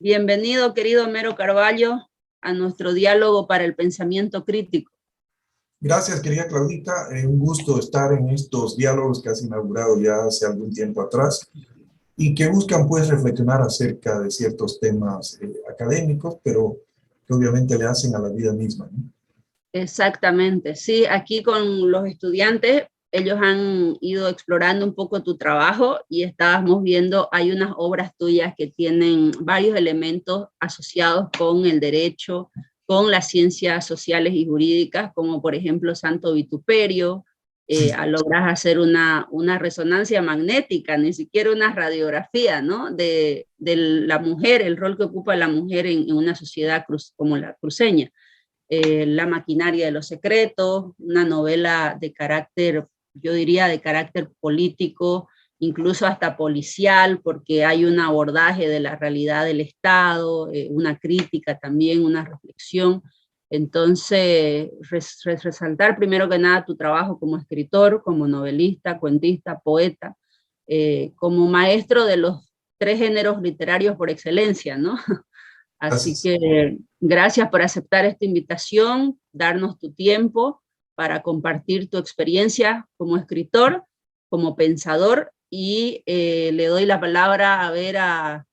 Bienvenido, querido Homero Carvalho, a nuestro diálogo para el pensamiento crítico. Gracias, querida Claudita. Un gusto estar en estos diálogos que has inaugurado ya hace algún tiempo atrás y que buscan pues reflexionar acerca de ciertos temas académicos, pero que obviamente le hacen a la vida misma, ¿no? Exactamente, sí, aquí con los estudiantes, ellos han ido explorando un poco tu trabajo y estábamos viendo, hay unas obras tuyas que tienen varios elementos asociados con el derecho, con las ciencias sociales y jurídicas, como por ejemplo Santo Vituperio. Logras hacer una resonancia magnética, ni siquiera una radiografía, ¿no? De la mujer, el rol que ocupa la mujer en una sociedad como la cruceña. La maquinaria de los secretos, una novela de carácter, yo diría de carácter político, incluso hasta policial, porque hay un abordaje de la realidad del Estado, una crítica también, una reflexión. Entonces, resaltar primero que nada tu trabajo como escritor, como novelista, cuentista, poeta, como maestro de los tres géneros literarios por excelencia, ¿no? Así Gracias. que gracias por aceptar esta invitación, darnos tu tiempo para compartir tu experiencia como escritor, como pensador, y le doy la palabra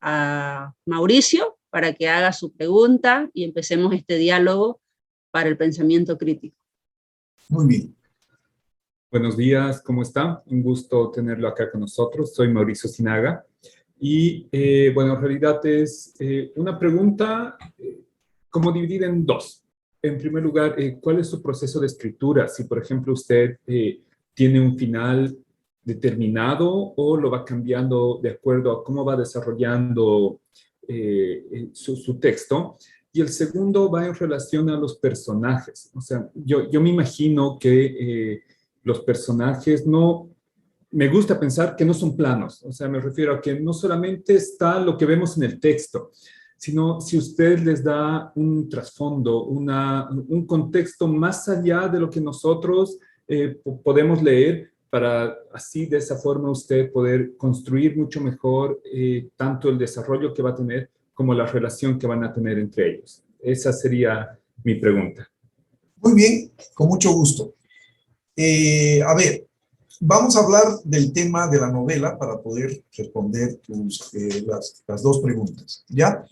a Mauricio para que haga su pregunta y empecemos este diálogo para el pensamiento crítico. Muy bien. Buenos días, ¿cómo está? Un gusto tenerlo acá con nosotros. Soy Mauricio Sinaga. Y bueno, en realidad es una pregunta como dividida en dos. En primer lugar, ¿cuál es su proceso de escritura? Si, por ejemplo, usted tiene un final determinado o lo va cambiando de acuerdo a cómo va desarrollando su texto. Y el segundo va en relación a los personajes. O sea, yo me imagino que los personajes no... Me gusta pensar que no son planos, o sea, me refiero a que no solamente está lo que vemos en el texto, sino si usted les da un trasfondo, un contexto más allá de lo que nosotros podemos leer, para así de esa forma usted poder construir mucho mejor tanto el desarrollo que va a tener como la relación que van a tener entre ellos. Esa sería mi pregunta. Muy bien, con mucho gusto. A ver, vamos a hablar del tema de la novela para poder responder las dos preguntas, ¿ya?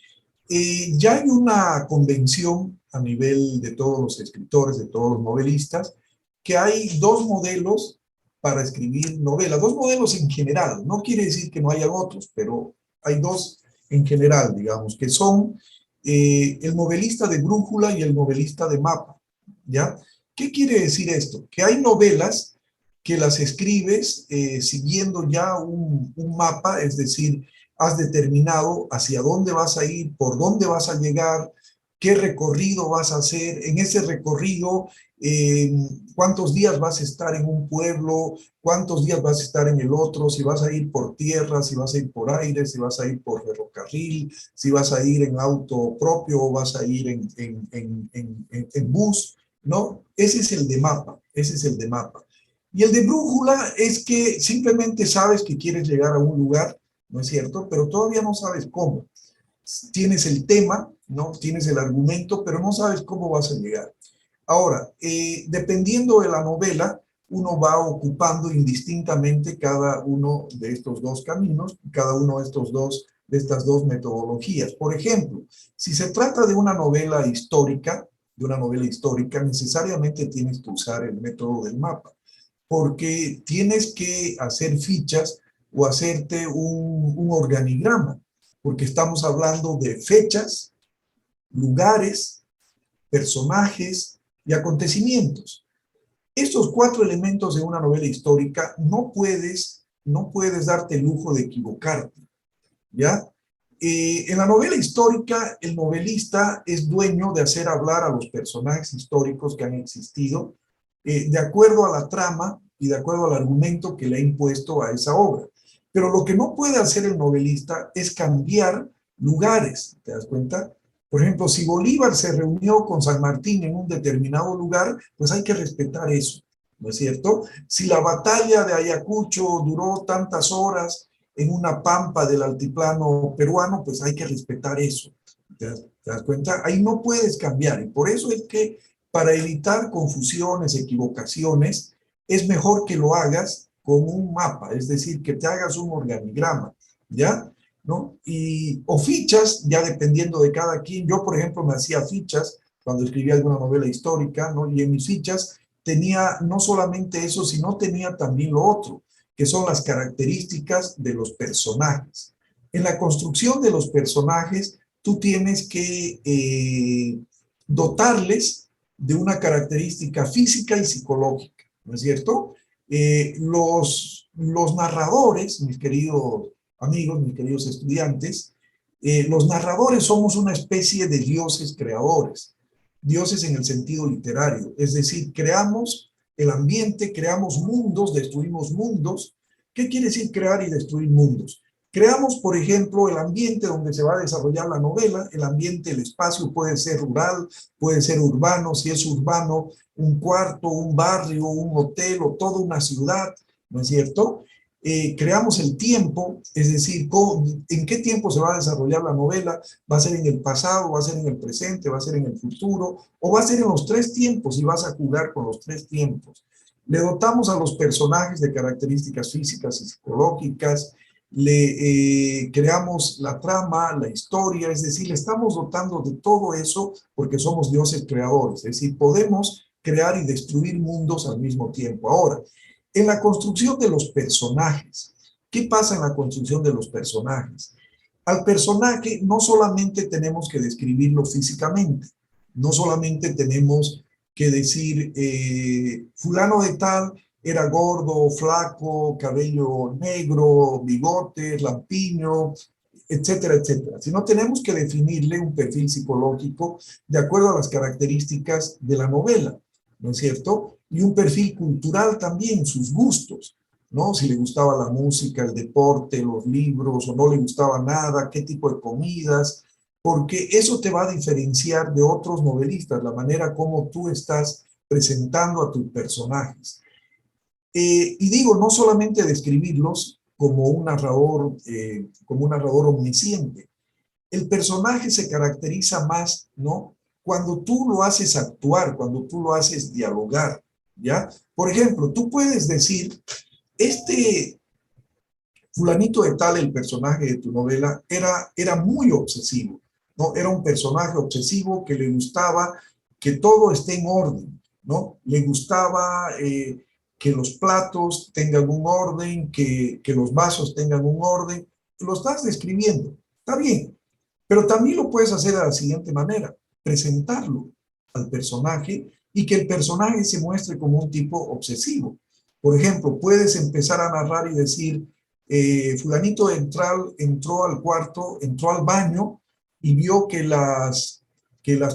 Ya hay una convención a nivel de todos los escritores, de todos los novelistas, que hay dos modelos para escribir novelas, dos modelos en general. No quiere decir que no haya otros, pero hay dos en general, digamos, que son el novelista de brújula y el novelista de mapa, ¿ya? ¿Qué quiere decir esto? Que hay novelas que las escribes siguiendo ya un mapa, es decir, has determinado hacia dónde vas a ir, por dónde vas a llegar, qué recorrido vas a hacer, en ese recorrido, cuántos días vas a estar en un pueblo, cuántos días vas a estar en el otro, si vas a ir por tierra, si vas a ir por aire, si vas a ir por ferrocarril, si vas a ir en auto propio o vas a ir en bus, ¿no? Ese es el de mapa, ese es el de mapa. Y el de brújula es que simplemente sabes que quieres llegar a un lugar, ¿no es cierto? Pero todavía no sabes cómo. Tienes el tema, ¿no? Tienes el argumento, pero no sabes cómo vas a llegar. Ahora, dependiendo de la novela, uno va ocupando indistintamente cada uno de estos dos caminos, cada uno de estas dos metodologías. Por ejemplo, si se trata de una novela histórica, necesariamente tienes que usar el método del mapa, porque tienes que hacer fichas o hacerte un organigrama, porque estamos hablando de fechas, lugares, personajes y acontecimientos. Estos cuatro elementos de una novela histórica no puedes darte el lujo de equivocarte, ¿ya? En la novela histórica, el novelista es dueño de hacer hablar a los personajes históricos que han existido de acuerdo a la trama y de acuerdo al argumento que le ha impuesto a esa obra. Pero lo que no puede hacer el novelista es cambiar lugares, ¿te das cuenta? Por ejemplo, si Bolívar se reunió con San Martín en un determinado lugar, pues hay que respetar eso, ¿no es cierto? Si la batalla de Ayacucho duró tantas horas en una pampa del altiplano peruano, pues hay que respetar eso. ¿Te das cuenta? Ahí no puedes cambiar. Y por eso es que para evitar confusiones, equivocaciones, es mejor que lo hagas con un mapa, es decir, que te hagas un organigrama, ¿ya? ¿No? O fichas, ya dependiendo de cada quien. Yo, por ejemplo, me hacía fichas cuando escribía alguna novela histórica, ¿no? Y en mis fichas tenía no solamente eso, sino tenía también lo otro, que son las características de los personajes. En la construcción de los personajes, tú tienes que dotarles de una característica física y psicológica, ¿no es cierto? Los narradores, mis queridos amigos, mis queridos estudiantes, los narradores somos una especie de dioses creadores, dioses en el sentido literario, es decir, creamos el ambiente, creamos mundos, destruimos mundos. ¿Qué quiere decir crear y destruir mundos? Creamos, por ejemplo, el ambiente donde se va a desarrollar la novela, el ambiente, el espacio puede ser rural, puede ser urbano, si es urbano, un cuarto, un barrio, un hotel o toda una ciudad, ¿no es cierto? Creamos el tiempo, es decir, en qué tiempo se va a desarrollar la novela, va a ser en el pasado, va a ser en el presente, va a ser en el futuro, o va a ser en los tres tiempos y vas a jugar con los tres tiempos. Le dotamos a los personajes de características físicas y psicológicas, le creamos la trama, la historia, es decir, le estamos dotando de todo eso porque somos dioses creadores, es decir, podemos crear y destruir mundos al mismo tiempo. Ahora, en la construcción de los personajes, ¿qué pasa en la construcción de los personajes? Al personaje no solamente tenemos que describirlo físicamente, no solamente tenemos que decir, fulano de tal era gordo, flaco, cabello negro, bigotes, lampiño, etcétera, etcétera. Sino tenemos que definirle un perfil psicológico de acuerdo a las características de la novela, ¿no es cierto? Y un perfil cultural también, sus gustos, ¿no? Si le gustaba la música, el deporte, los libros, o no le gustaba nada, qué tipo de comidas, porque eso te va a diferenciar de otros novelistas, la manera como tú estás presentando a tus personajes. Y digo, no solamente describirlos como un narrador omnisciente. El personaje se caracteriza más, ¿no? Cuando tú lo haces actuar, cuando tú lo haces dialogar, ¿ya? Por ejemplo, tú puedes decir, fulanito de tal, el personaje de tu novela, era muy obsesivo, ¿no? Era un personaje obsesivo que le gustaba que todo esté en orden, ¿no? Le gustaba que los platos tengan un orden, que los vasos tengan un orden. Lo estás describiendo, está bien, pero también lo puedes hacer de la siguiente manera, presentarlo al personaje y que el personaje se muestre como un tipo obsesivo. Por ejemplo, puedes empezar a narrar y decir, fulanito entró al cuarto, entró al baño y vio que las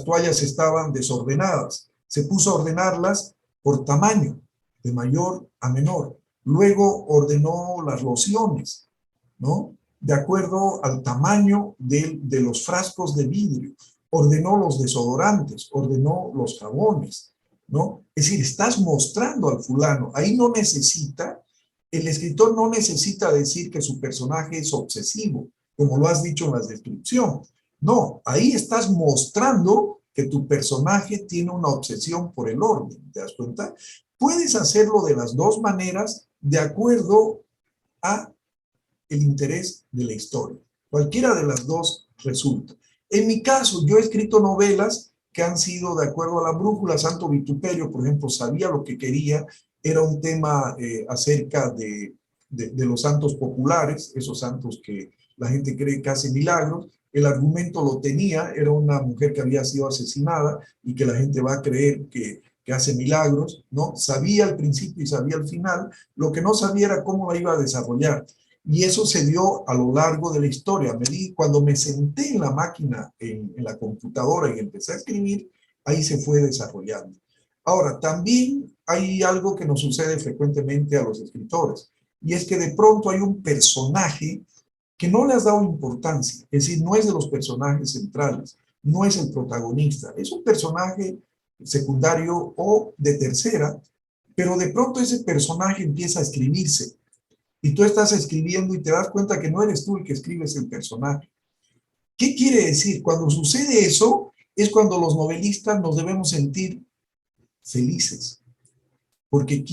toallas estaban desordenadas. Se puso a ordenarlas por tamaño, de mayor a menor. Luego ordenó las lociones, ¿no? De acuerdo al tamaño de los frascos de vidrio. Ordenó los desodorantes, ordenó los jabones, ¿no? Es decir, estás mostrando al fulano. Ahí no necesita, el escritor no necesita decir que su personaje es obsesivo, como lo has dicho en la descripción. No, ahí estás mostrando que tu personaje tiene una obsesión por el orden, ¿te das cuenta? Puedes hacerlo de las dos maneras de acuerdo a el interés de la historia. Cualquiera de las dos resulta. En mi caso, yo he escrito novelas que han sido de acuerdo a la brújula. Santo Vituperio, por ejemplo, sabía lo que quería. Era un tema acerca de los santos populares, esos santos que la gente cree que hacen milagros. El argumento lo tenía, era una mujer que había sido asesinada y que la gente va a creer que hace milagros, ¿no? Sabía al principio y sabía al final. Lo que no sabía era cómo la iba a desarrollar. Y eso se dio a lo largo de la historia. Cuando me senté en la máquina, en la computadora y empecé a escribir, ahí se fue desarrollando. Ahora, también hay algo que nos sucede frecuentemente a los escritores, y es que de pronto hay un personaje que no le has dado importancia, es decir, no es de los personajes centrales, no es el protagonista, es un personaje secundario o de tercera, pero de pronto ese personaje empieza a escribirse. y tú estás escribiendo y te das cuenta que no eres tú el que escribes el personaje. ¿Qué quiere decir? Cuando sucede eso, es cuando los novelistas nos debemos sentir felices, porque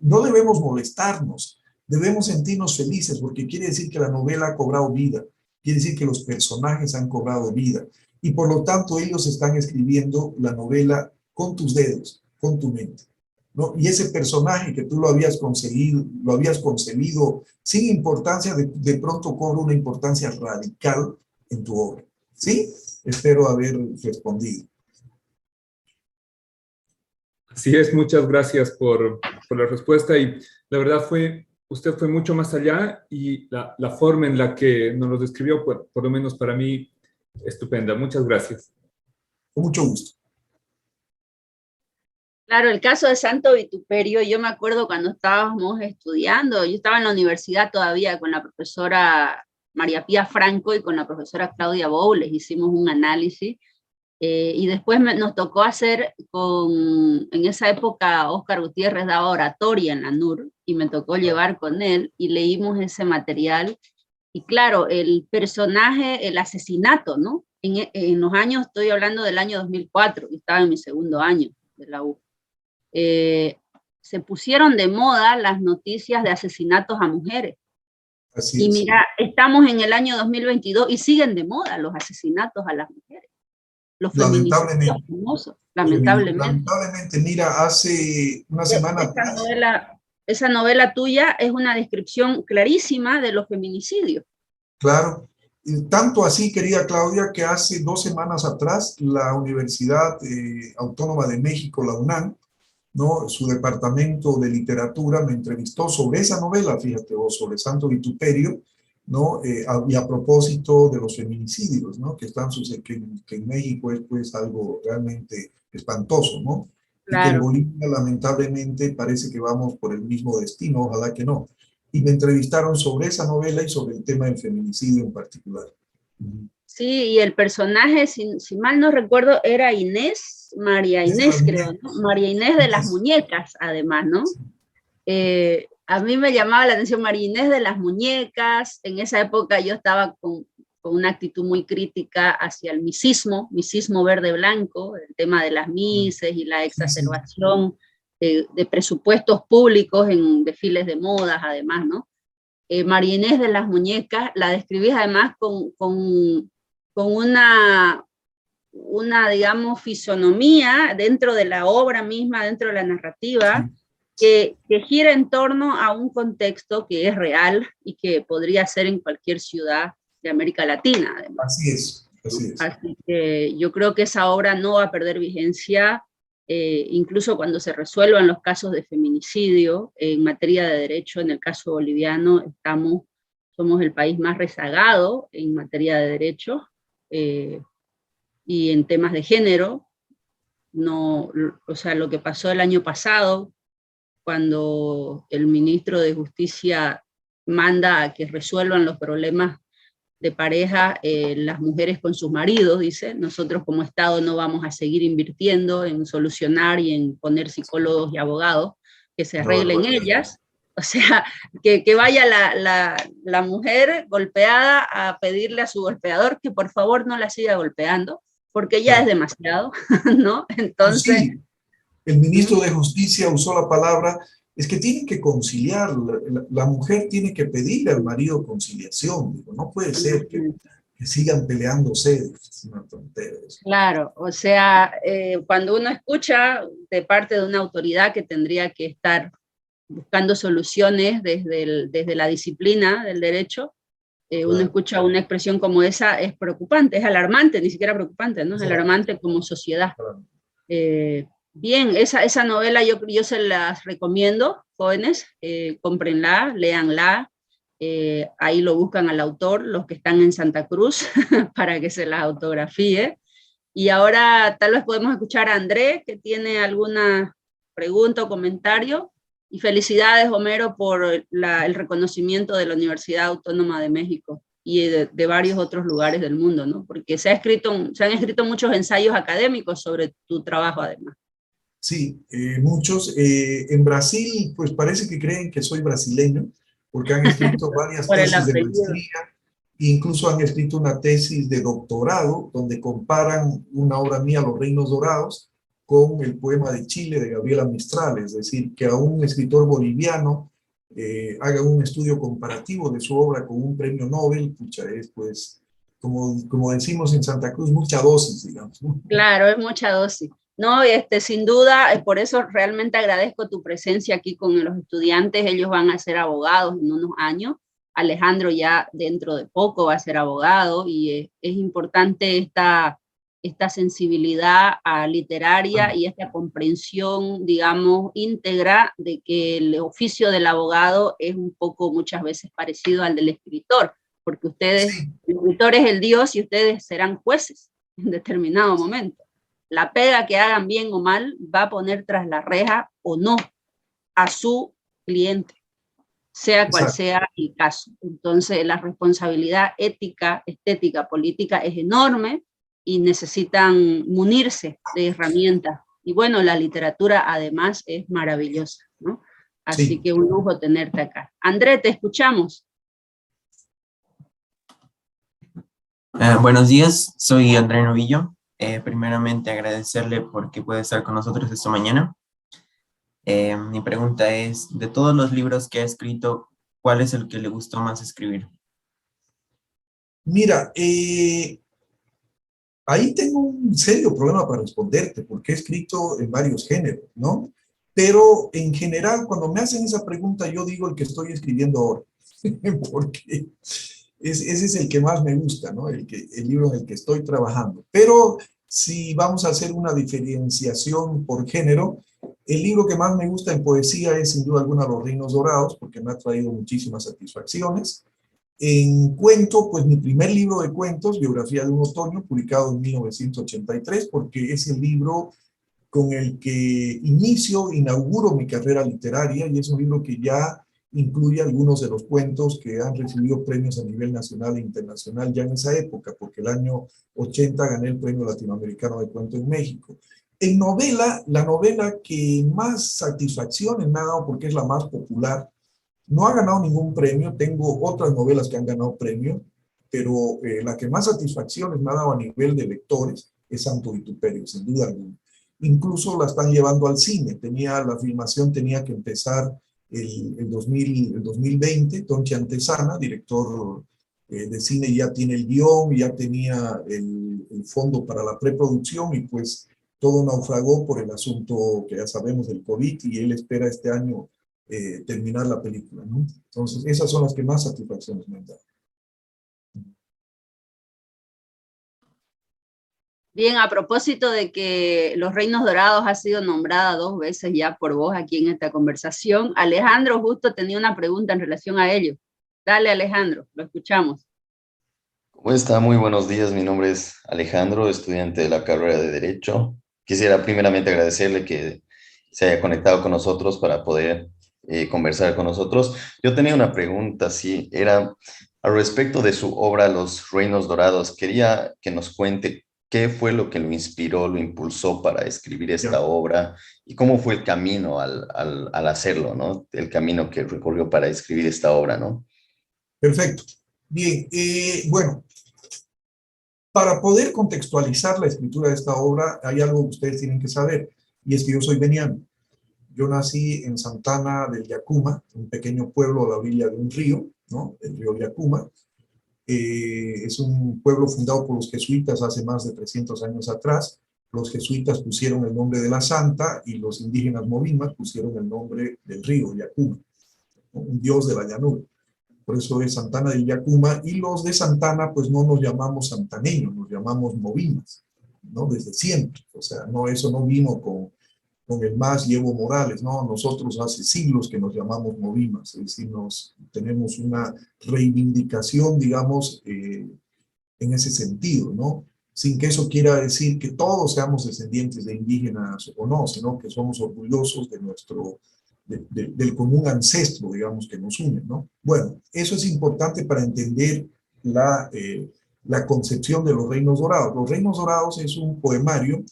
no debemos molestarnos, debemos sentirnos felices, porque quiere decir que la novela ha cobrado vida, quiere decir que los personajes han cobrado vida, y por lo tanto ellos están escribiendo la novela con tus dedos, con tu mente, ¿no? Y ese personaje que tú lo habías concebido sin importancia, de pronto cobra una importancia radical en tu obra. ¿Sí? Espero haber respondido. Así es, muchas gracias por la respuesta, y la verdad usted fue mucho más allá, y la forma en la que nos lo describió, por lo menos para mí, estupenda. Muchas gracias. Con mucho gusto. Claro, el caso de Santo Vituperio, yo me acuerdo cuando estábamos estudiando, yo estaba en la universidad todavía con la profesora María Pía Franco y con la profesora Claudia Boules, hicimos un análisis, y después nos tocó hacer en esa época Óscar Gutiérrez daba oratoria en la NUR, y me tocó llevar con él, y leímos ese material, y claro, el personaje, el asesinato, ¿no? En los años, estoy hablando del año 2004, y estaba en mi segundo año de la U. Se pusieron de moda las noticias de asesinatos a mujeres. Así y es. mira, estamos en el año 2022 y siguen de moda los asesinatos a las mujeres. Los feminicidios famosos, lamentablemente. Lamentablemente, mira, hace una semana atrás. Esa novela tuya es una descripción clarísima de los feminicidios. Claro. Tanto así, querida Claudia, que hace 2 semanas atrás la Universidad Autónoma de México, la UNAM, ¿no? Su departamento de literatura me entrevistó sobre esa novela, fíjate vos, sobre Santo Vituperio, ¿no? Y a propósito de los feminicidios, ¿no? Que en México es pues algo realmente espantoso, ¿no? Claro. Y que en Bolivia lamentablemente parece que vamos por el mismo destino, ojalá que no. Y me entrevistaron sobre esa novela y sobre el tema del feminicidio en particular. Sí, y el personaje, si mal no recuerdo, era María Inés, creo, ¿no? María Inés de las muñecas, además, ¿no? A mí me llamaba la atención María Inés de las muñecas. En esa época yo estaba con una actitud muy crítica hacia el misismo verde-blanco, el tema de las mises y la exacerbación de presupuestos públicos en desfiles de modas, además, ¿no? María Inés de las muñecas la describís además con una, digamos, fisonomía dentro de la obra misma, dentro de la narrativa, que gira en torno a un contexto que es real y que podría ser en cualquier ciudad de América Latina, además. Así es, así es. Así que yo creo que esa obra no va a perder vigencia, incluso cuando se resuelvan los casos de feminicidio. En materia de derecho, en el caso boliviano, somos el país más rezagado en materia de derecho, y en temas de género, no, o sea, lo que pasó el año pasado, cuando el ministro de Justicia manda a que resuelvan los problemas de pareja las mujeres con sus maridos, dice, nosotros como Estado no vamos a seguir invirtiendo en solucionar y en poner psicólogos y abogados, que se arreglen ellas, o sea, que vaya la mujer golpeada a pedirle a su golpeador que por favor no la siga golpeando, porque ya es demasiado, ¿no? Entonces... Sí. El ministro de Justicia usó la palabra, es que tienen que conciliar, la mujer tiene que pedirle al marido conciliación, digo, no puede ser que sigan peleándose, es una tontería. Claro, o sea, cuando uno escucha de parte de una autoridad que tendría que estar buscando soluciones desde la disciplina del derecho, claro. Uno escucha una expresión como esa, es preocupante, es alarmante, ni siquiera preocupante, ¿no? Es alarmante como sociedad. Claro. Bien, esa novela yo se las recomiendo, jóvenes, cómprenla, léanla, ahí lo buscan al autor, los que están en Santa Cruz, para que se la autografíe. Y ahora tal vez podemos escuchar a André, que tiene alguna pregunta o comentario. Y felicidades, Homero, por el reconocimiento de la Universidad Autónoma de México y de varios otros lugares del mundo, ¿no? Porque se han escrito muchos ensayos académicos sobre tu trabajo, además. Sí, muchos. En Brasil, pues parece que creen que soy brasileño, porque han escrito varias Por el tesis de apellido. maestría, e incluso han escrito una tesis de doctorado, donde comparan una obra mía, Los Reinos Dorados, con el poema de Chile de Gabriela Mistral, es decir, que a un escritor boliviano haga un estudio comparativo de su obra con un premio Nobel, pucha, es pues, como decimos en Santa Cruz, mucha dosis, digamos, ¿no? Claro, es mucha dosis. No, sin duda, por eso realmente agradezco tu presencia aquí con los estudiantes. Ellos van a ser abogados en unos años. Alejandro ya dentro de poco va a ser abogado y es importante esta sensibilidad literaria y esta comprensión, digamos, íntegra de que el oficio del abogado es un poco muchas veces parecido al del escritor, porque ustedes, Sí, el escritor es el Dios y ustedes serán jueces en determinado momento. La pega que hagan bien o mal va a poner tras la reja o no a su cliente, sea cual exacto. sea el caso. Entonces, la responsabilidad ética, estética, política es enorme y necesitan munirse de herramientas. Y bueno, la literatura además es maravillosa, ¿no? Así Sí. que un lujo tenerte acá. André, te escuchamos. Buenos días, soy André Novillo. Primeramente agradecerle porque puede estar con nosotros esta mañana. Mi pregunta es, de todos los libros que ha escrito, ¿cuál es el que le gustó más escribir? Mira, ahí tengo un serio problema para responderte, porque he escrito en varios géneros, ¿no? Pero en general, cuando me hacen esa pregunta, yo digo el que estoy escribiendo ahora, porque ese es el que más me gusta, ¿no? El libro en el que estoy trabajando. Pero si vamos a hacer una diferenciación por género, el libro que más me gusta en poesía es sin duda alguna Los Reinos Dorados, porque me ha traído muchísimas satisfacciones. En cuento, pues mi primer libro de cuentos, Biografía de un Otoño, publicado en 1983, porque es el libro con el que inauguro mi carrera literaria, y es un libro que ya incluye algunos de los cuentos que han recibido premios a nivel nacional e internacional ya en esa época, porque el año 80 gané el Premio Latinoamericano de Cuento en México. En novela, la novela que más satisfacciones me ha dado, porque es la más popular, no ha ganado ningún premio, tengo otras novelas que han ganado premio, pero la que más satisfacciones me ha dado a nivel de lectores es Santo Vituperio, sin duda alguna. Incluso la están llevando al cine, la filmación tenía que empezar el 2020, Tonchi Antesana, director de cine, ya tiene el guión, ya tenía el fondo para la preproducción y pues todo naufragó por el asunto que ya sabemos del COVID y él espera este año terminar la película, ¿no? Entonces, esas son las que más satisfacciones me han dado. Bien, a propósito de que Los Reinos Dorados ha sido nombrada 2 veces ya por vos aquí en esta conversación, Alejandro justo tenía una pregunta en relación a ello. Dale, Alejandro, lo escuchamos. ¿Cómo está? Muy buenos días. Mi nombre es Alejandro, estudiante de la carrera de Derecho. Quisiera primeramente agradecerle que se haya conectado con nosotros para poder conversar con nosotros. Yo tenía una pregunta, sí, era al respecto de su obra Los Reinos Dorados. Quería que nos cuente qué fue lo que lo inspiró, lo impulsó para escribir esta Ya, obra y cómo fue el camino al hacerlo, ¿no? El camino que recorrió para escribir esta obra, ¿no? perfecto. Bien, bueno, para poder contextualizar la escritura de esta obra, hay algo que ustedes tienen que saber, y es que yo soy veniano. Yo nací en Santana del Yacuma, un pequeño pueblo a la orilla de un río, ¿no? El río Yacuma. Es un pueblo fundado por los jesuitas hace más de 300 años atrás. Los jesuitas pusieron el nombre de la santa y los indígenas movimas pusieron el nombre del río Yacuma, ¿no? Un dios de la llanura. Por eso es Santana del Yacuma, y los de Santana pues no nos llamamos santaneños, nos llamamos movimas, ¿no? Desde siempre. O sea, no, eso no vino con el más Evo Morales, ¿no? Nosotros hace siglos que nos llamamos movimas, es decir, tenemos una reivindicación, digamos, en ese sentido, ¿no? Sin que eso quiera decir que todos seamos descendientes de indígenas o no, sino que somos orgullosos de del común ancestro, digamos, que nos une, ¿no? Bueno, eso es importante para entender la concepción de Los Reinos Dorados. Los Reinos Dorados es un poemario,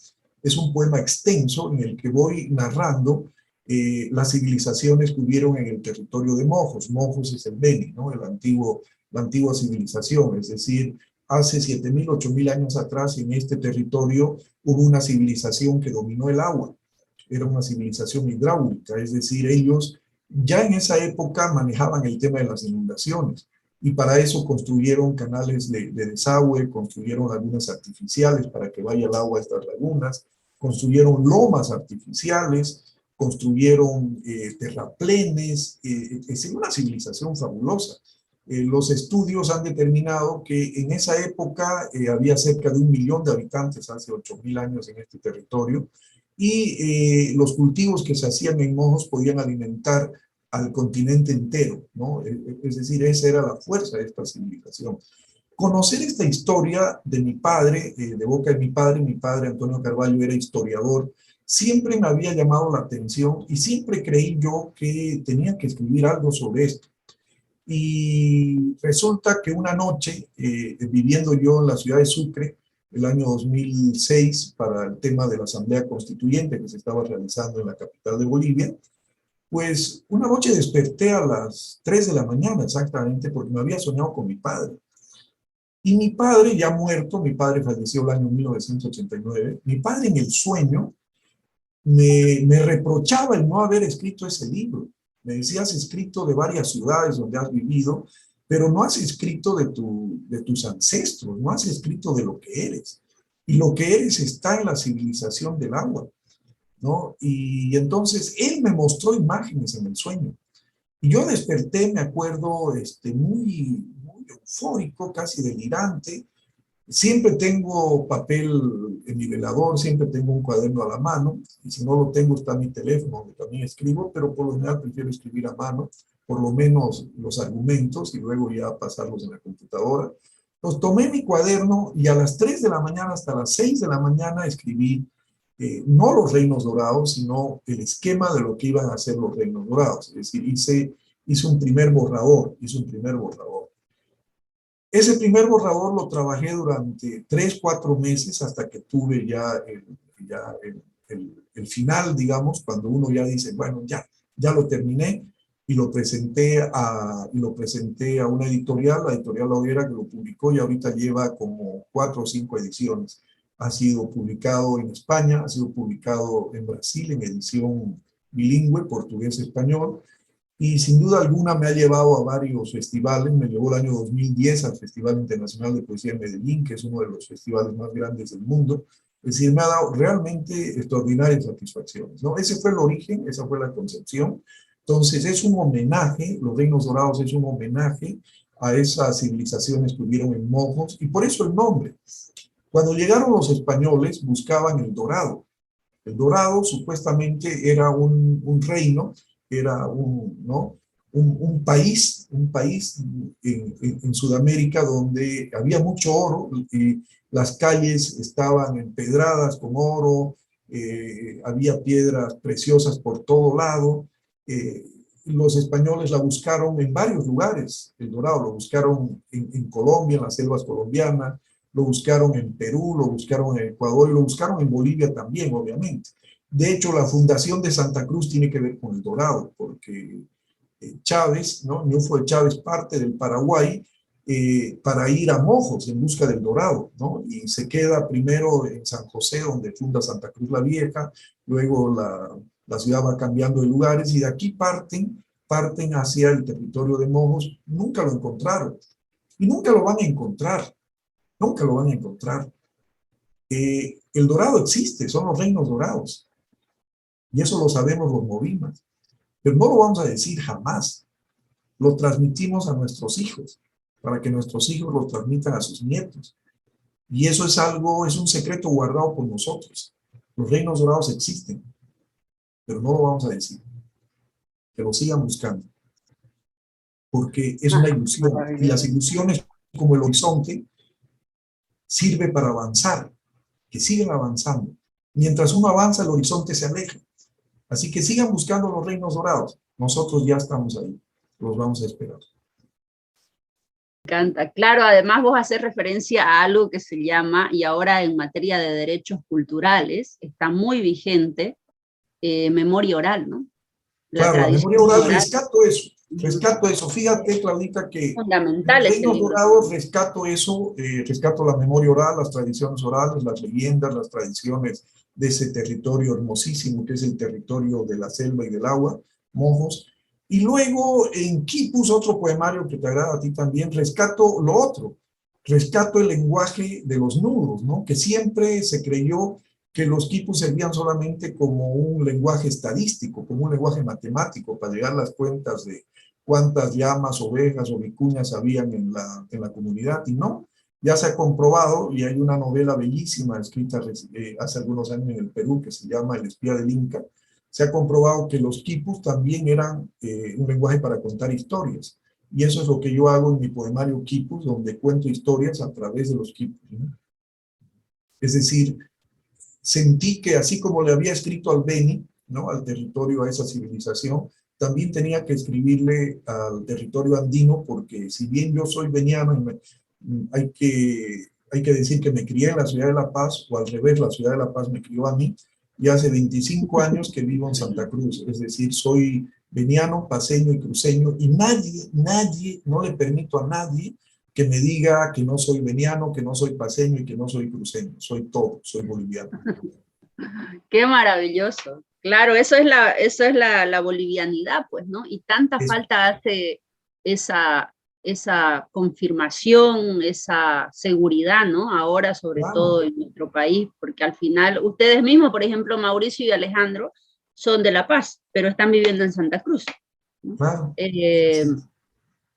es un poema extenso en el que voy narrando las civilizaciones que hubieron en el territorio de Mojos. Mojos es el Beni, ¿no? La antigua civilización, es decir, hace 7.000, 8.000 años atrás en este territorio hubo una civilización que dominó el agua. Era una civilización hidráulica, es decir, ellos ya en esa época manejaban el tema de las inundaciones y para eso construyeron canales de desagüe, construyeron lagunas artificiales para que vaya el agua a estas lagunas, construyeron lomas artificiales, construyeron terraplenes, es una civilización fabulosa. Los estudios han determinado que en esa época había cerca de 1 millón de habitantes hace 8.000 años en este territorio y los cultivos que se hacían en Mojos podían alimentar al continente entero, ¿no? Es decir, esa era la fuerza de esta civilización. Conocer esta historia de mi padre, de boca de mi padre Antonio Carvalho era historiador, siempre me había llamado la atención y siempre creí yo que tenía que escribir algo sobre esto. Y resulta que una noche, viviendo yo en la ciudad de Sucre, el año 2006, para el tema de la Asamblea Constituyente que se estaba realizando en la capital de Bolivia, pues una noche desperté a las 3 de la mañana exactamente porque me había soñado con mi padre. Y mi padre, ya muerto, mi padre falleció el año 1989, mi padre en el sueño me reprochaba el no haber escrito ese libro. Me decía, has escrito de varias ciudades donde has vivido, pero no has escrito de tus ancestros, no has escrito de lo que eres. Y lo que eres está en la civilización del agua, ¿no? Y entonces él me mostró imágenes en el sueño. Y yo desperté, me acuerdo, muy eufórico, casi delirante. Siempre tengo papel en mi velador, siempre tengo un cuaderno a la mano, y si no lo tengo está mi teléfono, donde también escribo, pero por lo general prefiero escribir a mano, por lo menos los argumentos, y luego ya pasarlos en la computadora. Pues tomé mi cuaderno y a las 3 de la mañana hasta las 6 de la mañana escribí no los reinos dorados, sino el esquema de lo que iban a ser los reinos dorados. Es decir, hice un primer borrador, Ese primer borrador lo trabajé durante 3, 4 meses hasta que tuve ya el final, digamos, cuando uno ya dice, bueno, ya lo terminé, y lo presenté a una editorial, la editorial La Hoguera, que lo publicó y ahorita lleva como 4 o 5 ediciones. Ha sido publicado en España, ha sido publicado en Brasil en edición bilingüe, portugués-español, y sin duda alguna me ha llevado a varios festivales. Me llevó el año 2010 al Festival Internacional de Poesía en Medellín, que es uno de los festivales más grandes del mundo. Es decir, me ha dado realmente extraordinarias satisfacciones, ¿no? Ese fue el origen, esa fue la concepción. Entonces es un homenaje, Los Reinos Dorados es un homenaje a esas civilizaciones que hubieron en Mojos, y por eso el nombre. Cuando llegaron los españoles buscaban el dorado. El dorado supuestamente era un reino, era un país en Sudamérica donde había mucho oro y las calles estaban empedradas con oro, había piedras preciosas por todo lado. Los españoles la buscaron en varios lugares, el dorado, lo buscaron en Colombia, en las selvas colombianas, lo buscaron en Perú, lo buscaron en Ecuador y lo buscaron en Bolivia también, obviamente. De hecho, la fundación de Santa Cruz tiene que ver con el dorado, porque Chávez, ¿no? Ñufo de Chávez parte del Paraguay para ir a Mojos en busca del dorado, ¿no? Y se queda primero en San José, donde funda Santa Cruz la Vieja, luego la ciudad va cambiando de lugares y de aquí parten hacia el territorio de Mojos. Nunca lo encontraron y nunca lo van a encontrar, nunca lo van a encontrar. El dorado existe, son los reinos dorados. Y eso lo sabemos los movimas. Pero no lo vamos a decir jamás. Lo transmitimos a nuestros hijos, para que nuestros hijos lo transmitan a sus nietos. Y eso es un secreto guardado por nosotros. Los reinos dorados existen, pero no lo vamos a decir. Que lo sigan buscando. Porque es una ilusión. Y las ilusiones, como el horizonte, sirve para avanzar. Que sigan avanzando. Mientras uno avanza, el horizonte se aleja. Así que sigan buscando los reinos dorados. Nosotros ya estamos ahí. Los vamos a esperar. Me encanta. Claro, además vos haces referencia a algo que se llama, y ahora en materia de derechos culturales, está muy vigente, memoria oral, ¿no? la Claro, la tradición memoria oral, oral. rescato eso. Fíjate, Claudita, que en Fundamental los ese Reinos libro. Dorados rescato eso, rescato la memoria oral, las tradiciones orales, las leyendas, las tradiciones de ese territorio hermosísimo que es el territorio de la selva y del agua, Mojos. Y luego en Quipus, otro poemario que te agrada a ti también, rescato lo otro, rescato el lenguaje de los nudos, ¿no? Que siempre se creyó que los quipus servían solamente como un lenguaje estadístico, como un lenguaje matemático para llegar a las cuentas de cuántas llamas, ovejas o vicuñas habían en la comunidad, y no, ya se ha comprobado, y hay una novela bellísima escrita hace algunos años en el Perú que se llama El espía del Inca, se ha comprobado que los quipus también eran un lenguaje para contar historias, y eso es lo que yo hago en mi poemario Quipus, donde cuento historias a través de los quipus, ¿no? Es decir, sentí que así como le había escrito al Beni, ¿no? Al territorio, a esa civilización, también tenía que escribirle al territorio andino, porque si bien yo soy beniano, hay que decir que me crié en la ciudad de La Paz, o al revés, la ciudad de La Paz me crió a mí, y hace 25 años que vivo en Santa Cruz, es decir, soy beniano, paceño y cruceño, y nadie, no le permito a nadie que me diga que no soy beniano, que no soy paceño y que no soy cruceño. Soy todo, soy boliviano. Qué maravilloso. Claro, eso es la bolivianidad, pues, ¿no? Y tanta falta hace esa confirmación, esa seguridad, ¿no? Ahora, sobre todo en nuestro país, porque al final, ustedes mismos, por ejemplo, Mauricio y Alejandro, son de La Paz, pero están viviendo en Santa Cruz, ¿no? Claro.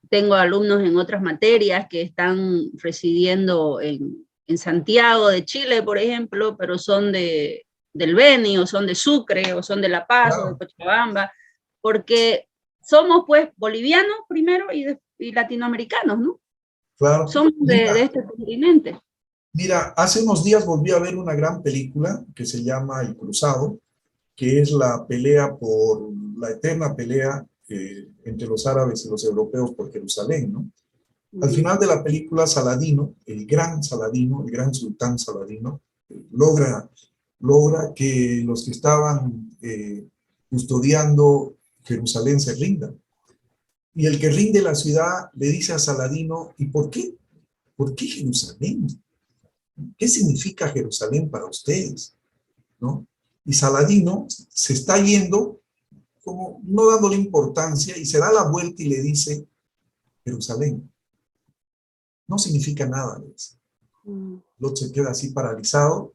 Tengo alumnos en otras materias que están residiendo en Santiago de Chile, por ejemplo, pero son del Beni, o son de Sucre, o son de La Paz, o de Cochabamba, porque somos pues bolivianos primero y latinoamericanos, ¿no? Claro. Somos de este continente. Mira, hace unos días volví a ver una gran película que se llama El Cruzado, que es la pelea la eterna pelea entre los árabes y los europeos por Jerusalén, ¿no? Al final de la película, Saladino, el gran sultán Saladino, logra que los que estaban custodiando Jerusalén se rindan. Y el que rinde la ciudad le dice a Saladino, ¿y por qué? ¿Por qué Jerusalén? ¿Qué significa Jerusalén para ustedes? ¿No? Y Saladino se está yendo como no dándole importancia y se da la vuelta y le dice, Jerusalén no significa nada, le dice. Lot se queda así paralizado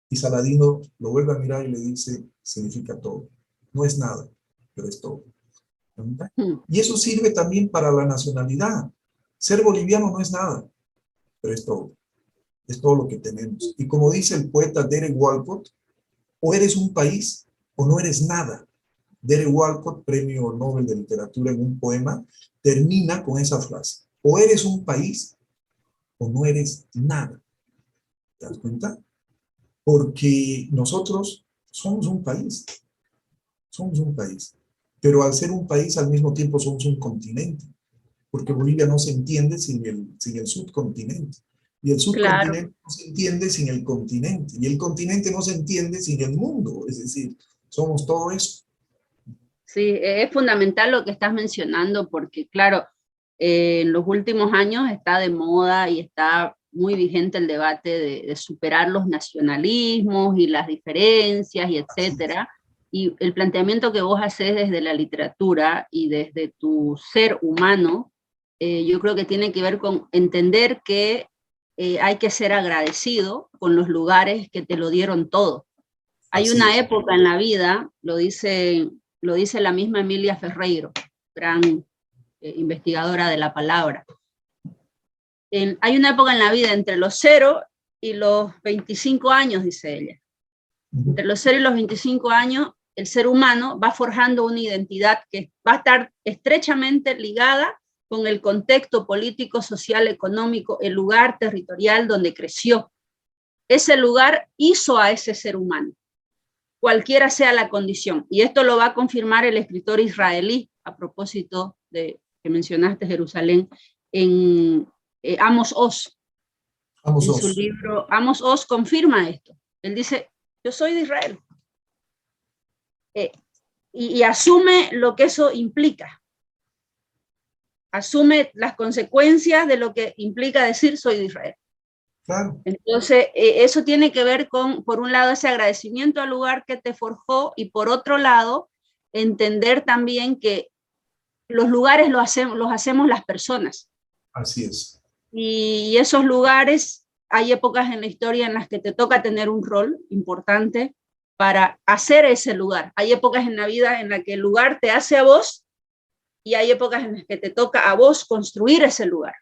y Saladino lo vuelve a mirar y le dice, significa todo. No es nada, pero es todo. Y eso sirve también para la nacionalidad. Ser boliviano no es nada, pero es todo. Es todo lo que tenemos. Y como dice el poeta Derek Walcott, o eres un país o no eres nada. Derek Walcott, premio Nobel de Literatura en un poema, termina con esa frase. O eres un país o no eres nada. ¿Te das cuenta? Porque nosotros somos un país. Somos un país. Pero al ser un país, al mismo tiempo somos un continente. Porque Bolivia no se entiende sin el subcontinente. Y el subcontinente no se entiende sin el continente. Y el continente no se entiende sin el mundo. Es decir, somos todo eso. Sí, es fundamental lo que estás mencionando porque, claro, en los últimos años está de moda y está muy vigente el debate de superar los nacionalismos y las diferencias y etcétera. Y el planteamiento que vos haces desde la literatura y desde tu ser humano, yo creo que tiene que ver con entender que hay que ser agradecido con los lugares que te lo dieron todo. Hay una época en la vida, lo dice la misma Emilia Ferreiro, gran investigadora de la palabra. Hay una época en la vida entre los 0 y los 25 años, dice ella. Entre los 0 y los 25 años, el ser humano va forjando una identidad que va a estar estrechamente ligada con el contexto político, social, económico, el lugar territorial donde creció. Ese lugar hizo a ese ser humano, cualquiera sea la condición. Y esto lo va a confirmar el escritor israelí, a propósito de que mencionaste Jerusalén, en Amos Oz. En su libro, Amos Oz confirma esto. Él dice, yo soy de Israel. y asume lo que eso implica. Asume las consecuencias de lo que implica decir soy de Israel. Claro. Entonces, eso tiene que ver con, por un lado, ese agradecimiento al lugar que te forjó, y por otro lado, entender también que los lugares los hacemos las personas. Así es. Y esos lugares, hay épocas en la historia en las que te toca tener un rol importante para hacer ese lugar. Hay épocas en la vida en las que el lugar te hace a vos, y hay épocas en las que te toca a vos construir ese lugar.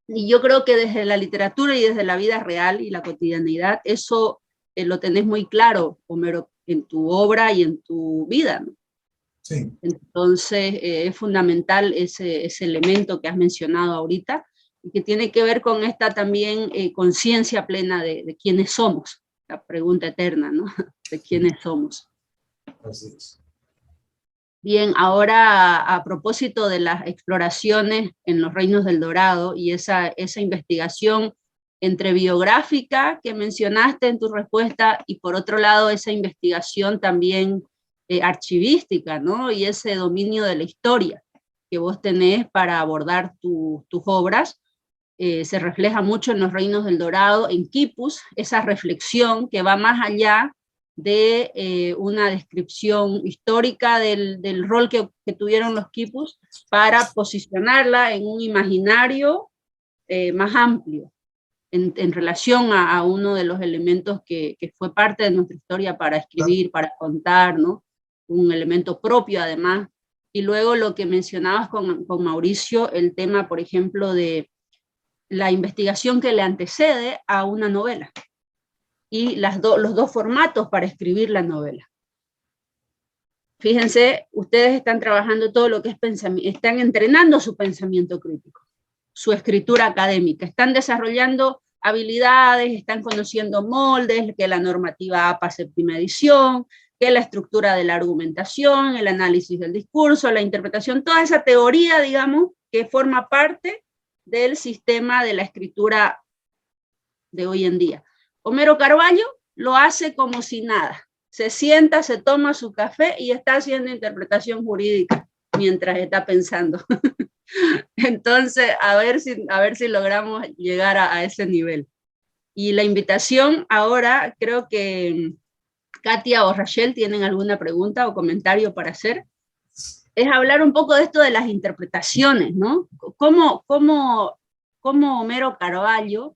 Y yo creo que desde la literatura y desde la vida real y la cotidianidad, eso lo tenés muy claro, Homero, en tu obra y en tu vida, ¿no? Sí. Entonces, es fundamental ese elemento que has mencionado ahorita, y que tiene que ver con esta también conciencia plena de quiénes somos, la pregunta eterna, ¿no? De quiénes somos. Así es. Bien, ahora a propósito de las exploraciones en los Reinos del Dorado y esa investigación entre biográfica que mencionaste en tu respuesta, y por otro lado esa investigación también archivística, ¿no? Y ese dominio de la historia que vos tenés para abordar tus obras, se refleja mucho en los Reinos del Dorado, en Quipus, esa reflexión que va más allá de una descripción histórica del rol que tuvieron los quipus, para posicionarla en un imaginario más amplio, en relación a uno de los elementos que fue parte de nuestra historia para escribir, para contar, ¿no? Un elemento propio además. Y luego lo que mencionabas con Mauricio, el tema, por ejemplo, de la investigación que le antecede a una novela, y los dos formatos para escribir la novela. Fíjense, ustedes están trabajando todo lo que es pensamiento, están entrenando su pensamiento crítico, su escritura académica, están desarrollando habilidades, están conociendo moldes, que la normativa APA séptima edición, que la estructura de la argumentación, el análisis del discurso, la interpretación, toda esa teoría, digamos, que forma parte del sistema de la escritura de hoy en día. Homero Carvalho lo hace como si nada. Se sienta, se toma su café y está haciendo interpretación jurídica mientras está pensando. Entonces, a ver si logramos llegar a ese nivel. Y la invitación ahora, creo que Katia o Rachel tienen alguna pregunta o comentario para hacer, es hablar un poco de esto de las interpretaciones, ¿no? ¿Cómo Homero Carvalho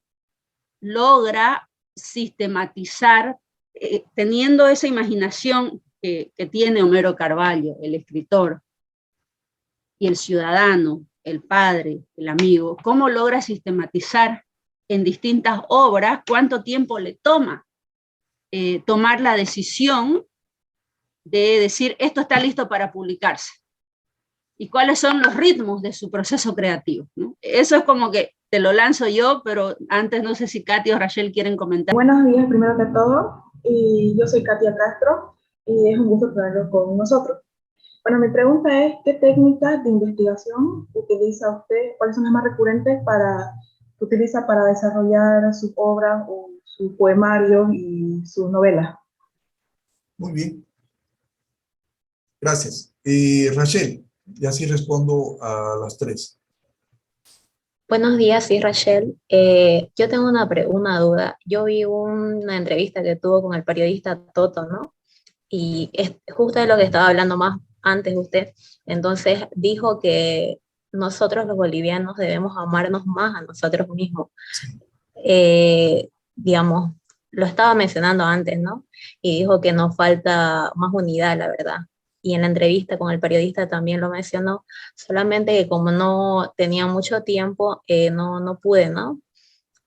logra sistematizar, teniendo esa imaginación que tiene Homero Carvalho, el escritor, y el ciudadano, el padre, el amigo, cómo logra sistematizar en distintas obras, cuánto tiempo le toma tomar la decisión de decir esto está listo para publicarse, y cuáles son los ritmos de su proceso creativo, ¿no? Eso es como que te lo lanzo yo, pero antes no sé si Katia o Rachel quieren comentar. Buenos días, primero que todo, y yo soy Katia Castro, y es un gusto tenerlo con nosotros. Bueno, mi pregunta es, ¿qué técnicas de investigación utiliza usted? ¿Cuáles son las más recurrentes que utiliza para desarrollar sus obras o sus poemarios y sus novelas? Muy bien. Gracias. Rachel, y así respondo a las tres. Buenos días, sí, Rachel. Yo tengo una duda. Yo vi una entrevista que tuvo con el periodista Toto, ¿no? Y es justo de lo que estaba hablando más antes usted. Entonces dijo que nosotros los bolivianos debemos amarnos más a nosotros mismos. Digamos, lo estaba mencionando antes, ¿no? Y dijo que nos falta más unidad, la verdad. Y en la entrevista con el periodista también lo mencionó, solamente que como no tenía mucho tiempo, no pude, ¿no?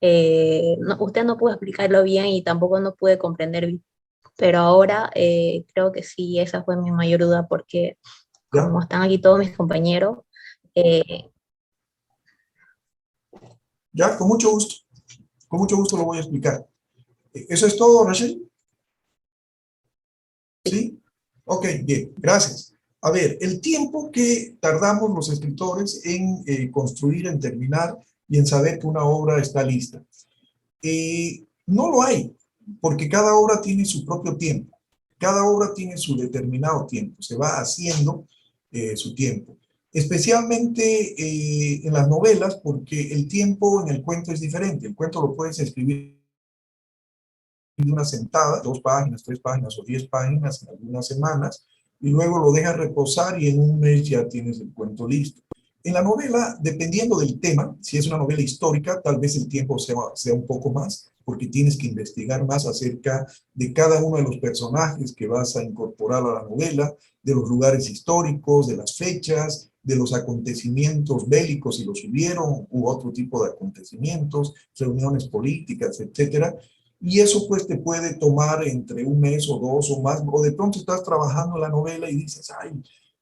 Usted no pudo explicarlo bien y tampoco no pude comprender bien. Pero ahora creo que sí, esa fue mi mayor duda, porque como están aquí todos mis compañeros. Ya, con mucho gusto lo voy a explicar. ¿Eso es todo, Rachel? ¿Sí? Ok, bien, gracias. A ver, el tiempo que tardamos los escritores en construir, en terminar y en saber que una obra está lista. No lo hay, porque cada obra tiene su propio tiempo. Cada obra tiene su determinado tiempo, se va haciendo su tiempo. Especialmente en las novelas, porque el tiempo en el cuento es diferente. El cuento lo puedes escribir de una sentada, 2 páginas, 3 páginas o 10 páginas en algunas semanas, y luego lo dejas reposar y en un mes ya tienes el cuento listo. En la novela, dependiendo del tema, si es una novela histórica, tal vez el tiempo sea un poco más, porque tienes que investigar más acerca de cada uno de los personajes que vas a incorporar a la novela, de los lugares históricos, de las fechas, de los acontecimientos bélicos, si los hubieron, u otro tipo de acontecimientos, reuniones políticas, etcétera. Y eso pues te puede tomar entre un mes o 2 o más, o de pronto estás trabajando en la novela y dices, ay,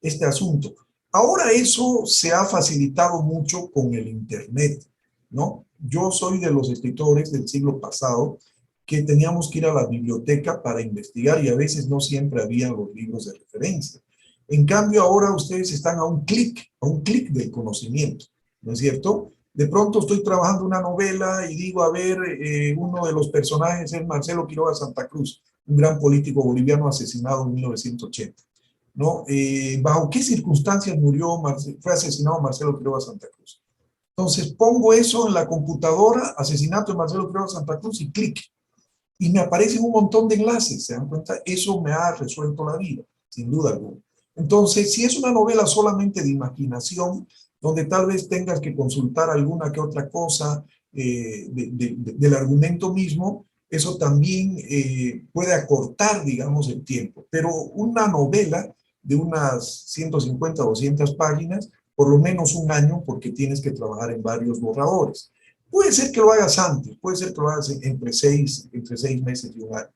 este asunto. Ahora eso se ha facilitado mucho con el Internet, ¿no? Yo soy de los escritores del siglo pasado que teníamos que ir a la biblioteca para investigar y a veces no siempre había los libros de referencia. En cambio, ahora ustedes están a un clic del conocimiento, ¿no es cierto? De pronto estoy trabajando una novela y digo, a ver, uno de los personajes es Marcelo Quiroga Santa Cruz, un gran político boliviano asesinado en 1980. ¿No? ¿Bajo qué circunstancias fue asesinado Marcelo Quiroga Santa Cruz? Entonces pongo eso en la computadora, asesinato de Marcelo Quiroga Santa Cruz y clic. Y me aparecen un montón de enlaces, ¿se dan cuenta? Eso me ha resuelto la vida, sin duda alguna. Entonces, si es una novela solamente de imaginación, donde tal vez tengas que consultar alguna que otra cosa del argumento mismo, eso también puede acortar, digamos, el tiempo. Pero una novela de unas 150 o 200 páginas, por lo menos un año, porque tienes que trabajar en varios borradores. Puede ser que lo hagas antes, puede ser que lo hagas entre seis meses y un año.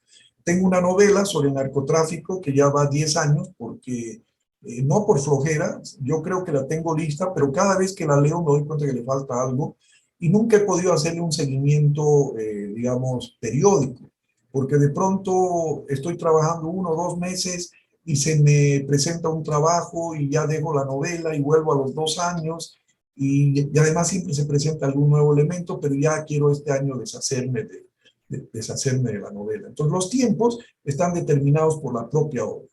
Tengo una novela sobre narcotráfico que ya va 10 años, porque no por flojera, yo creo que la tengo lista, pero cada vez que la leo me doy cuenta que le falta algo y nunca he podido hacerle un seguimiento, digamos, periódico, porque de pronto estoy trabajando 1 o 2 meses y se me presenta un trabajo y ya dejo la novela y vuelvo a los 2 años y además siempre se presenta algún nuevo elemento, pero ya quiero este año deshacerme de la novela. Entonces los tiempos están determinados por la propia obra.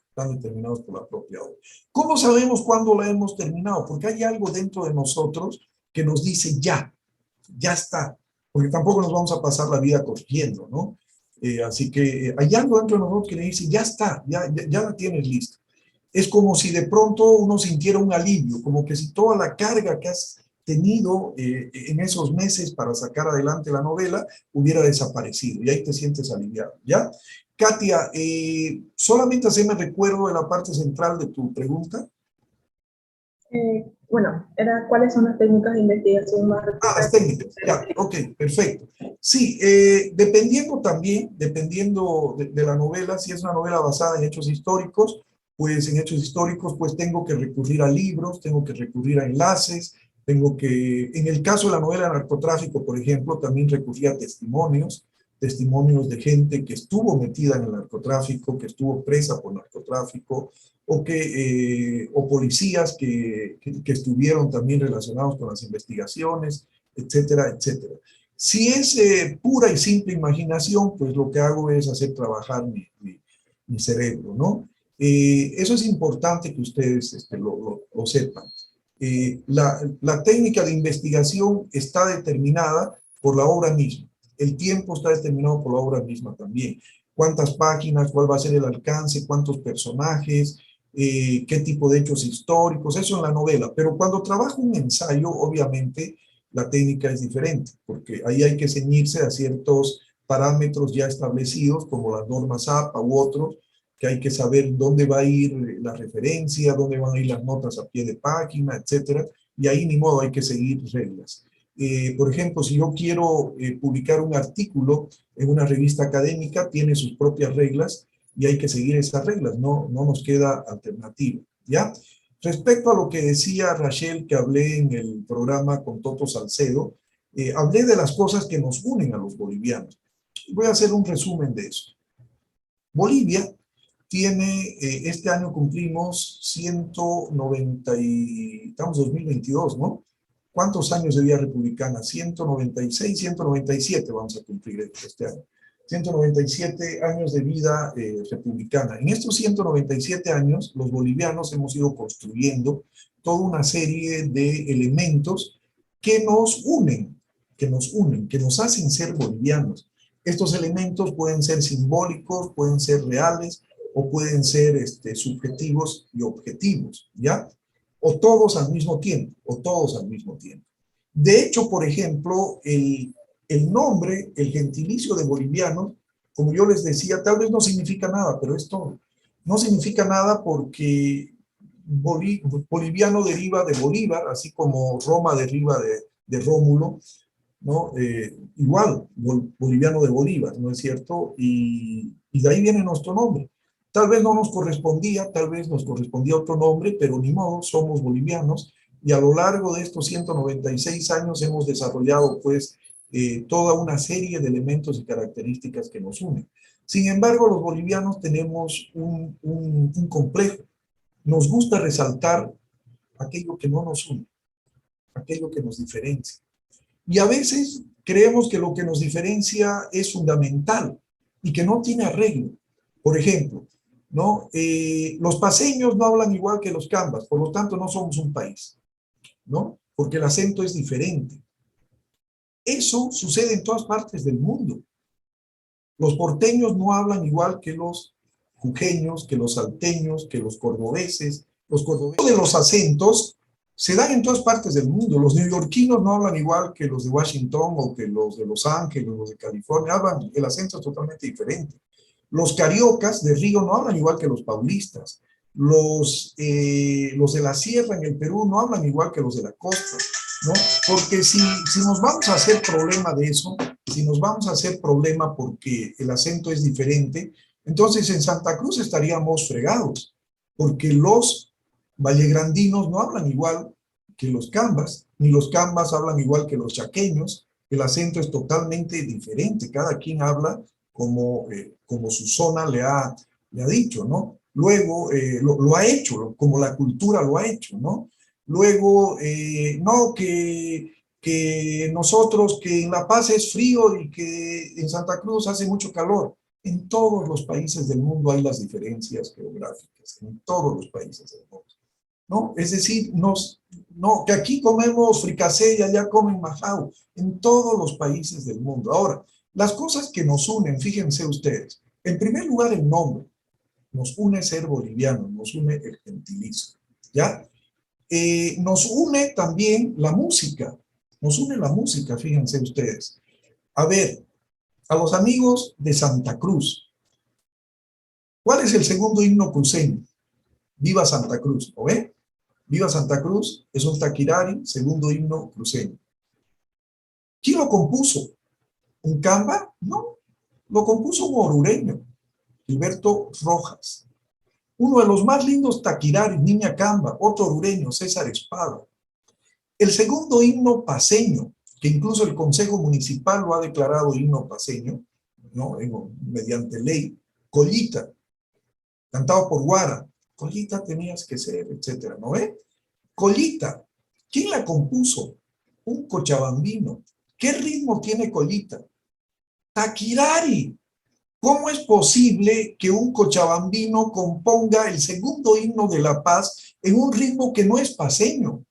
¿Cómo sabemos cuándo la hemos terminado? Porque hay algo dentro de nosotros que nos dice ya está, porque tampoco nos vamos a pasar la vida corrigiendo, ¿no? Así que hay algo dentro de nosotros que le dice, ya está, ya la tienes lista. Es como si de pronto uno sintiera un alivio, como que si toda la carga que has tenido en esos meses para sacar adelante la novela hubiera desaparecido y ahí te sientes aliviado, ¿ya? Katia, solamente haceme recuerdo de la parte central de tu pregunta. Bueno, era cuáles son las técnicas de investigación más recurrentes. Las técnicas, ya, ok, perfecto. Sí, dependiendo de la novela, si es una novela basada en hechos históricos, pues en hechos históricos pues tengo que recurrir a libros, tengo que recurrir a enlaces, en el caso de la novela de narcotráfico, por ejemplo, también recurrí a testimonios de gente que estuvo metida en el narcotráfico, que estuvo presa por narcotráfico, o policías que estuvieron también relacionados con las investigaciones, etcétera, etcétera. Si es pura y simple imaginación, pues lo que hago es hacer trabajar mi cerebro, ¿no? Eso es importante que ustedes lo sepan. La técnica de investigación está determinada por la obra misma. El tiempo está determinado por la obra misma también. ¿Cuántas páginas? ¿Cuál va a ser el alcance? ¿Cuántos personajes? ¿Qué tipo de hechos históricos? Eso en la novela. Pero cuando trabajo un ensayo, obviamente, la técnica es diferente, porque ahí hay que ceñirse a ciertos parámetros ya establecidos, como las normas APA u otros, que hay que saber dónde va a ir la referencia, dónde van a ir las notas a pie de página, etcétera, y ahí ni modo hay que seguir reglas. Por ejemplo, si yo quiero publicar un artículo en una revista académica, tiene sus propias reglas y hay que seguir esas reglas, no nos queda alternativa, ¿ya? Respecto a lo que decía Rachel, que hablé en el programa con Toto Salcedo, hablé de las cosas que nos unen a los bolivianos. Voy a hacer un resumen de eso. Bolivia tiene, este año cumplimos 190 estamos en 2022, ¿no? ¿Cuántos años de vida republicana? 196, 197 vamos a cumplir este año. 197 años de vida republicana. En estos 197 años, los bolivianos hemos ido construyendo toda una serie de elementos que nos unen, que nos hacen ser bolivianos. Estos elementos pueden ser simbólicos, pueden ser reales, o pueden ser subjetivos y objetivos, ¿ya? O todos al mismo tiempo, De hecho, por ejemplo, el nombre, el gentilicio de boliviano, como yo les decía, tal vez no significa nada, pero esto no significa nada porque boliviano deriva de Bolívar, así como Roma deriva de Rómulo, ¿no? Igual, boliviano de Bolívar, ¿no es cierto? Y de ahí viene nuestro nombre. Tal vez no nos correspondía, tal vez nos correspondía otro nombre, pero ni modo, somos bolivianos, y a lo largo de estos 196 años hemos desarrollado, pues, toda una serie de elementos y características que nos unen. Sin embargo, los bolivianos tenemos un complejo. Nos gusta resaltar aquello que no nos une, aquello que nos diferencia. Y a veces creemos que lo que nos diferencia es fundamental y que no tiene arreglo. Por ejemplo, ¿no? Los paceños no hablan igual que los cambas, por lo tanto no somos un país, ¿no? Porque el acento es diferente. Eso sucede en todas partes del mundo. Los porteños no hablan igual que los jujeños, que los salteños, que los cordobeses. Los cordobeses de los acentos se dan en todas partes del mundo. Los neoyorquinos no hablan igual que los de Washington o que los de Los Ángeles, los de California. El acento es totalmente diferente. Los cariocas de Río no hablan igual que los paulistas. Los de la sierra en el Perú no hablan igual que los de la costa, ¿no? Porque si nos vamos a hacer problema de eso, si nos vamos a hacer problema porque el acento es diferente, entonces en Santa Cruz estaríamos fregados, porque los vallegrandinos no hablan igual que los cambas, ni los cambas hablan igual que los chaqueños. El acento es totalmente diferente, cada quien habla como su zona le ha dicho, ¿no? Luego, lo ha hecho, como la cultura lo ha hecho, ¿no? Luego, no, que nosotros, que en La Paz es frío y que en Santa Cruz hace mucho calor. En todos los países del mundo hay las diferencias geográficas, en todos los países del mundo, ¿no? Es decir, no, que aquí comemos fricasé y allá comen majao, en todos los países del mundo. Ahora, las cosas que nos unen, fíjense ustedes, en primer lugar el nombre, nos une ser boliviano, nos une el gentilicio, ¿ya? Nos une también la música, fíjense ustedes. A ver, a los amigos de Santa Cruz, ¿cuál es el segundo himno cruceño? Viva Santa Cruz, ¿lo ven? Viva Santa Cruz es un taquirari, segundo himno cruceño. ¿Quién lo compuso? ¿Un camba? No, lo compuso un orureño, Gilberto Rojas. Uno de los más lindos taquiraris, Niña Camba, otro orureño, César Espada. El segundo himno paceño, que incluso el Consejo Municipal lo ha declarado himno paceño, ¿no? Mediante ley, Collita, cantado por Guara. Collita tenías que ser, etcétera, ¿no ve? Collita, ¿quién la compuso? Un cochabambino. ¿Qué ritmo tiene Collita? Taquirari. ¿Cómo es posible que un cochabambino componga el segundo himno de La Paz en un ritmo que no es paceño?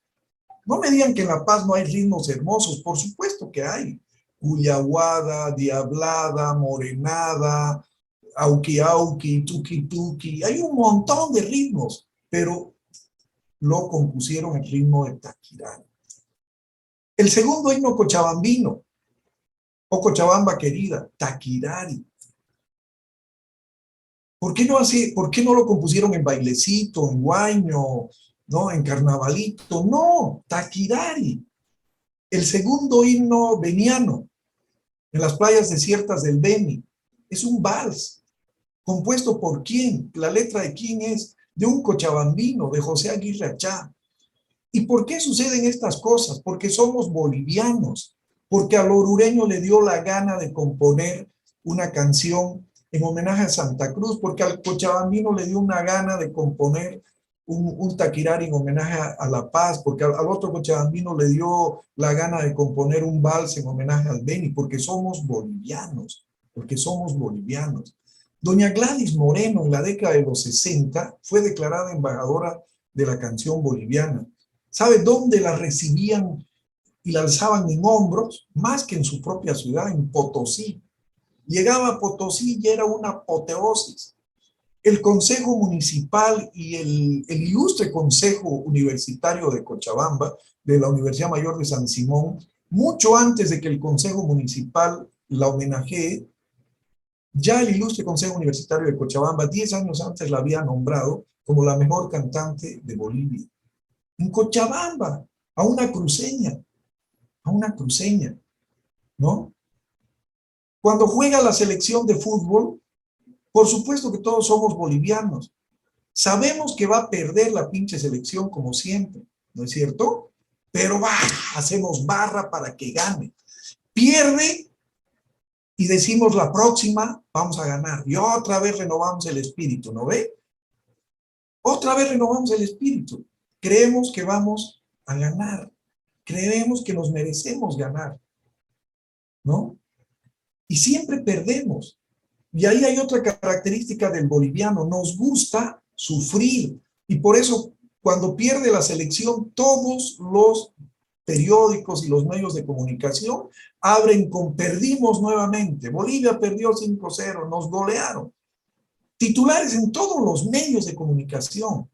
No me digan que en La Paz no hay ritmos hermosos, por supuesto que hay. Cuyahuada, diablada, morenada, auqui auqui, tuqui tuqui, hay un montón de ritmos, pero lo compusieron el ritmo de taquirari. El segundo himno cochabambino, o Cochabamba querida, taquirari. ¿Por qué no lo compusieron en bailecito, en guaño, ¿no? En carnavalito? No, taquirari. El segundo himno beniano, en las playas desiertas del Beni, es un vals. ¿Compuesto por quién? ¿La letra de quién es? De un cochabambino, de José Aguirre Achá. ¿Y por qué suceden estas cosas? Porque somos bolivianos, porque al orureño le dio la gana de componer una canción en homenaje a Santa Cruz, porque al cochabambino le dio una gana de componer un taquirari en homenaje a La Paz, porque al otro cochabambino le dio la gana de componer un vals en homenaje al Beni, porque somos bolivianos. porque somos bolivianos. Doña Gladys Moreno, en la década de los 60, fue declarada embajadora de la canción boliviana. ¿Sabe dónde la recibían y la alzaban en hombros? Más que en su propia ciudad, en Potosí. Llegaba a Potosí y era una apoteosis. El Consejo Municipal y el ilustre Consejo Universitario de Cochabamba, de la Universidad Mayor de San Simón, mucho antes de que el Consejo Municipal la homenajee, ya el ilustre Consejo Universitario de Cochabamba, 10 años antes, la había nombrado como la mejor cantante de Bolivia. En Cochabamba, a una cruceña, ¿no? Cuando juega la selección de fútbol, por supuesto que todos somos bolivianos. Sabemos que va a perder la pinche selección como siempre, ¿no es cierto? Pero hacemos barra para que gane. Pierde y decimos la próxima vamos a ganar. Y otra vez renovamos el espíritu, ¿no ve? Otra vez renovamos el espíritu. Creemos que vamos a ganar. Creemos que nos merecemos ganar, ¿no? Y siempre perdemos. Y ahí hay otra característica del boliviano, nos gusta sufrir. Y por eso, cuando pierde la selección, todos los periódicos y los medios de comunicación abren con perdimos nuevamente. Bolivia perdió 5-0, nos golearon. Titulares en todos los medios de comunicación.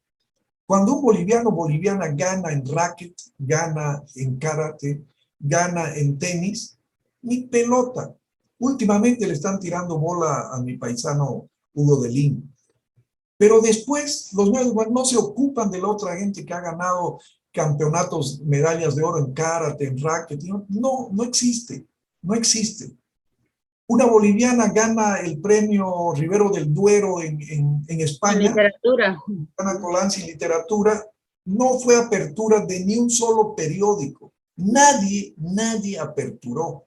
Cuando un boliviana gana en racket, gana en karate, gana en tenis, ni pelota. Últimamente le están tirando bola a mi paisano Hugo Delín. Pero después los medios no se ocupan de la otra gente que ha ganado campeonatos, medallas de oro en karate, en racket. No existe, no existe. Una boliviana gana el premio Rivero del Duero en España. Literatura. Gana Colanzi en literatura. No fue apertura de ni un solo periódico. Nadie aperturó.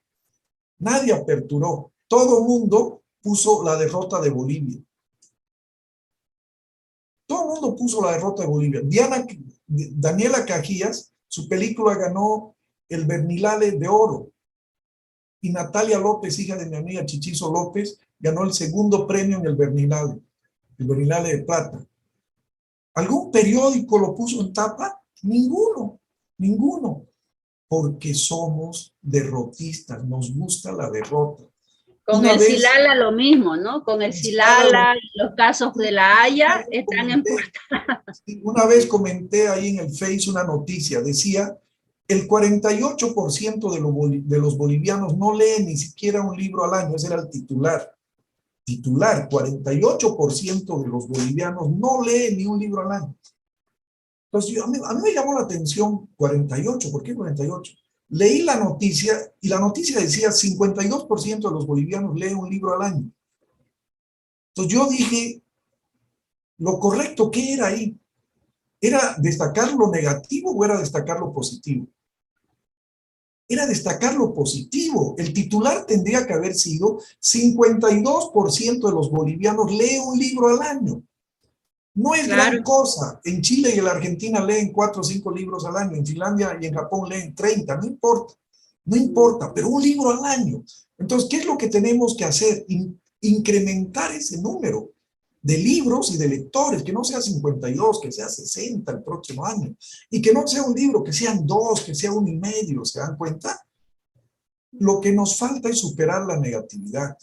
Nadie aperturó. Todo el mundo puso la derrota de Bolivia. Todo el mundo puso la derrota de Bolivia. Daniela Cajías, su película ganó el Berlinale de oro. Y Natalia López, hija de mi amiga Chichizo López, ganó el segundo premio en el Berlinale de plata. ¿Algún periódico lo puso en tapa? Ninguno. Porque somos derrotistas, nos gusta la derrota. Con el Silala lo mismo, ¿no? Con el Silala, los casos de La Haya están en portada. Una vez comenté ahí en el Face una noticia, decía, el 48% de los bolivianos no leen ni siquiera un libro al año, ese era el titular. 48% de los bolivianos no leen ni un libro al año. Entonces, a mí me llamó la atención 48, ¿por qué 48? Leí la noticia y la noticia decía 52% de los bolivianos leen un libro al año. Entonces yo dije, lo correcto, ¿qué era ahí? ¿Era destacar lo negativo o era destacar lo positivo? Era destacar lo positivo. El titular tendría que haber sido 52% de los bolivianos leen un libro al año. No es gran cosa. En Chile y en la Argentina leen 4 o 5 libros al año. En Finlandia y en Japón leen 30. No importa, pero un libro al año. Entonces, ¿qué es lo que tenemos que hacer? Incrementar ese número de libros y de lectores, que no sea 52, que sea 60 el próximo año. Y que no sea un libro, que sean 2, que sea 1,5. ¿Se dan cuenta? Lo que nos falta es superar la negatividad.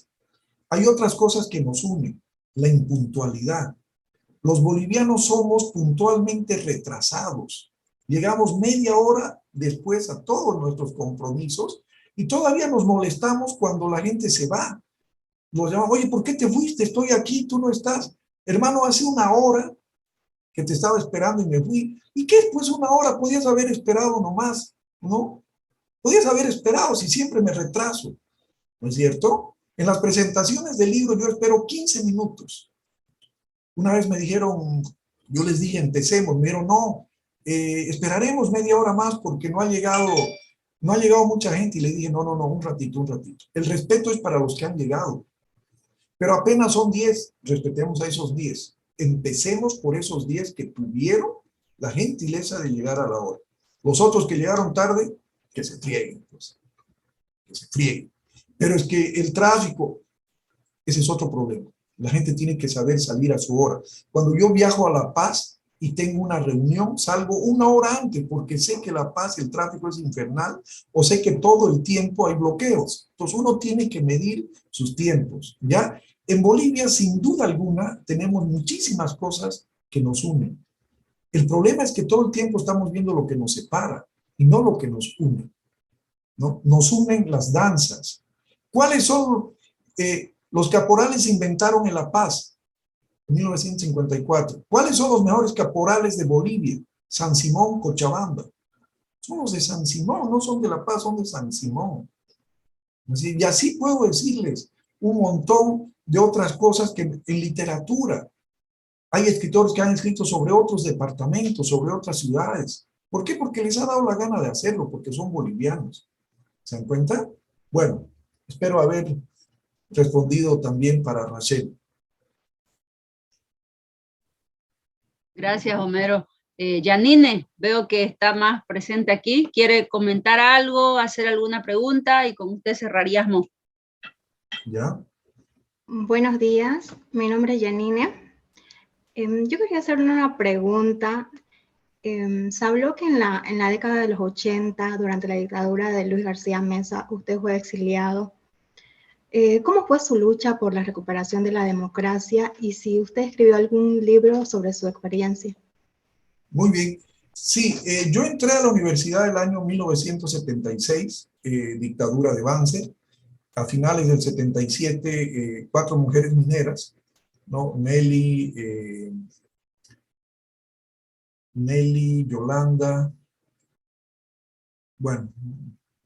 Hay otras cosas que nos unen. La impuntualidad. Los bolivianos somos puntualmente retrasados. Llegamos media hora después a todos nuestros compromisos y todavía nos molestamos cuando la gente se va. Nos llaman, oye, ¿por qué te fuiste? Estoy aquí, tú no estás. Hermano, hace 1 hora que te estaba esperando y me fui. ¿Y qué? Pues 1 hora, podías haber esperado nomás, ¿no? Podías haber esperado si siempre me retraso, ¿no es cierto? En las presentaciones del libro yo espero 15 minutos. Una vez me dijeron, yo les dije, empecemos, me dijeron, no, esperaremos media hora más porque no ha llegado mucha gente. Y le dije, no, un ratito. El respeto es para los que han llegado. Pero apenas son 10, respetemos a esos 10. Empecemos por esos 10 que tuvieron la gentileza de llegar a la hora. Los otros que llegaron tarde, que se frieguen, pues. Que se frieguen. Pero es que el tráfico, Ese es otro problema. La gente tiene que saber salir a su hora. Cuando yo viajo a La Paz y tengo una reunión, salgo una hora antes porque sé que La Paz, el tráfico es infernal, o sé que todo el tiempo hay bloqueos. Entonces uno tiene que medir sus tiempos, ¿ya? En Bolivia, sin duda alguna, tenemos muchísimas cosas que nos unen. El problema es que todo el tiempo estamos viendo lo que nos separa y no lo que nos une, ¿no? Nos unen las danzas. ¿Cuáles son? Los caporales se inventaron en La Paz en 1954. ¿Cuáles son los mejores caporales de Bolivia? San Simón, Cochabamba. Son los de San Simón, no son de La Paz, son de San Simón. Y así puedo decirles un montón de otras cosas que en literatura hay escritores que han escrito sobre otros departamentos, sobre otras ciudades. ¿Por qué? Porque les ha dado la gana de hacerlo, porque son bolivianos. ¿Se dan cuenta? Bueno, espero haber respondido también para Rachel. Gracias, Homero. Janine, veo que está más presente aquí. ¿Quiere comentar algo, hacer alguna pregunta? Y con usted cerraríamos. ¿Ya? Buenos días, mi nombre es Janine. Yo quería hacerle una pregunta. Se habló que en la década de los 80, durante la dictadura de Luis García Meza, usted fue exiliado. ¿Cómo fue su lucha por la recuperación de la democracia y si usted escribió algún libro sobre su experiencia? Muy bien. Sí, yo entré a la universidad el año 1976, dictadura de Banzer. A finales del 77, 4 mujeres mineras, ¿no? Nelly, Yolanda, bueno,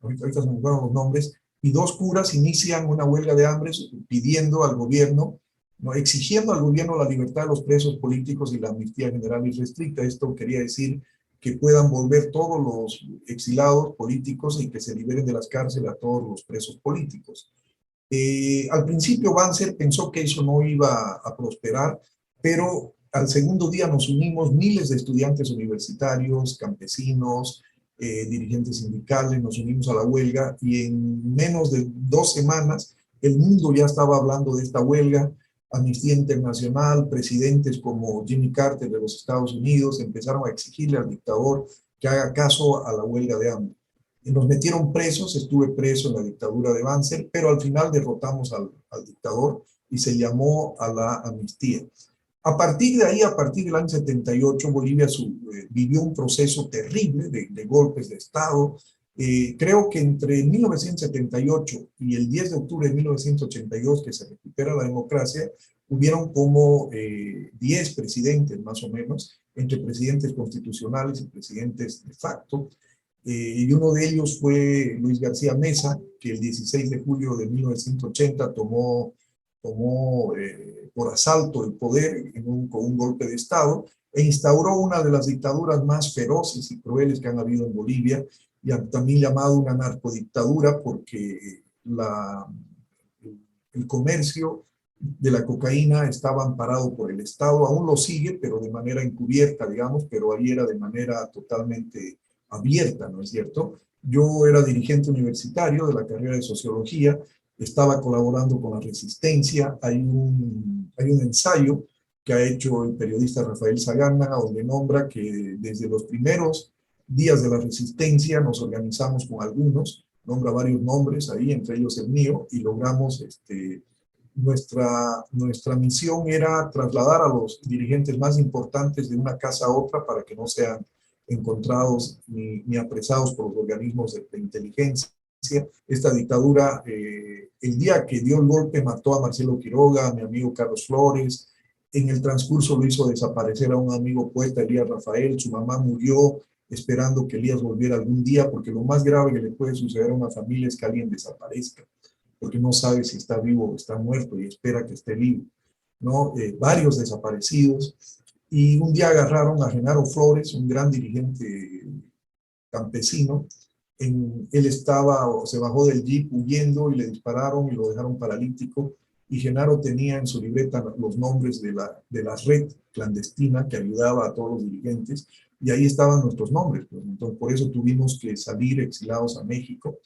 ahorita se me fueron los nombres, y 2 curas inician una huelga de hambre pidiendo al gobierno, ¿no? Exigiendo al gobierno la libertad de los presos políticos y la amnistía general y restricta. Esto quería decir que puedan volver todos los exilados políticos y que se liberen de las cárceles a todos los presos políticos. Al principio Banzer pensó que eso no iba a prosperar, pero al segundo día nos unimos miles de estudiantes universitarios, campesinos, dirigentes sindicales, nos unimos a la huelga y en menos de 2 semanas el mundo ya estaba hablando de esta huelga. Amnistía Internacional, presidentes como Jimmy Carter de los Estados Unidos empezaron a exigirle al dictador que haga caso a la huelga de hambre. Y nos metieron presos, estuve preso en la dictadura de Banzer, pero al final derrotamos al dictador y se llamó a la amnistía. A partir de ahí, a partir del año 78, Bolivia vivió un proceso terrible de golpes de Estado. Creo que entre 1978 y el 10 de octubre de 1982, que se recupera la democracia, hubieron como 10 presidentes más o menos, entre presidentes constitucionales y presidentes de facto. Y uno de ellos fue Luis García Meza, que el 16 de julio de 1980 tomó por asalto el poder con un golpe de Estado e instauró una de las dictaduras más feroces y crueles que han habido en Bolivia, y también llamado una narcodictadura porque el comercio de la cocaína estaba amparado por el Estado, aún lo sigue, pero de manera encubierta, digamos, pero ahí era de manera totalmente abierta, ¿no es cierto? Yo era dirigente universitario de la carrera de Sociología, estaba colaborando con la Resistencia. Hay un ensayo que ha hecho el periodista Rafael Sagana, donde nombra que desde los primeros días de la Resistencia nos organizamos con algunos, nombra varios nombres ahí, entre ellos el mío, y logramos, nuestra misión era trasladar a los dirigentes más importantes de una casa a otra para que no sean encontrados ni apresados por los organismos de inteligencia. Esta dictadura, el día que dio el golpe, mató a Marcelo Quiroga, a mi amigo Carlos Flores. En el transcurso lo hizo desaparecer a un amigo poeta, Elías Rafael. Su mamá murió esperando que Elías volviera algún día, porque lo más grave que le puede suceder a una familia es que alguien desaparezca, porque no sabe si está vivo o está muerto y espera que esté vivo, ¿no? Varios desaparecidos. Y un día agarraron a Genaro Flores, un gran dirigente campesino. Él se bajó del jeep huyendo y le dispararon y lo dejaron paralítico. Y Genaro tenía en su libreta los nombres de la red clandestina que ayudaba a todos los dirigentes, y ahí estaban nuestros nombres. Pues. Entonces, por eso tuvimos que salir exilados a México.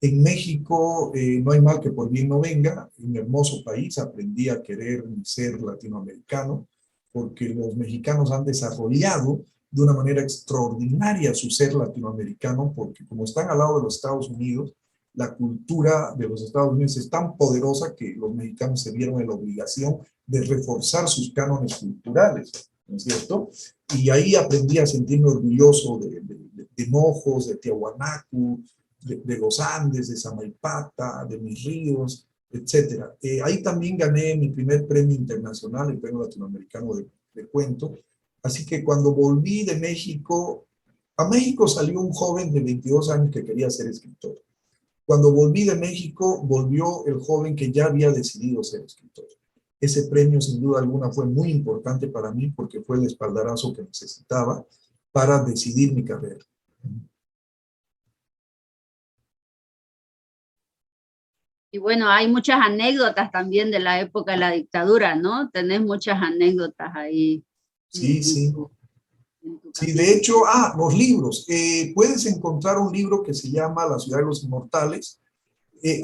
En México, no hay mal que por bien no venga, un hermoso país, aprendí a querer ser latinoamericano, porque los mexicanos han desarrollado de una manera extraordinaria su ser latinoamericano, porque como están al lado de los Estados Unidos, la cultura de los Estados Unidos es tan poderosa que los mexicanos se vieron en la obligación de reforzar sus cánones culturales, ¿no es cierto? Y ahí aprendí a sentirme orgulloso de Mojos, de Tiahuanacu, de los Andes, de Samaipata, de mis ríos, etcétera. Ahí también gané mi primer premio internacional, el premio latinoamericano de cuento. Así que cuando volví de México, a México salió un joven de 22 años que quería ser escritor. Cuando volví de México, volvió el joven que ya había decidido ser escritor. Ese premio, sin duda alguna, fue muy importante para mí porque fue el espaldarazo que necesitaba para decidir mi carrera. Y bueno, hay muchas anécdotas también de la época de la dictadura, ¿no? Tenés muchas anécdotas ahí. Sí, sí. Sí, de hecho, los libros. Puedes encontrar un libro que se llama La ciudad de los inmortales.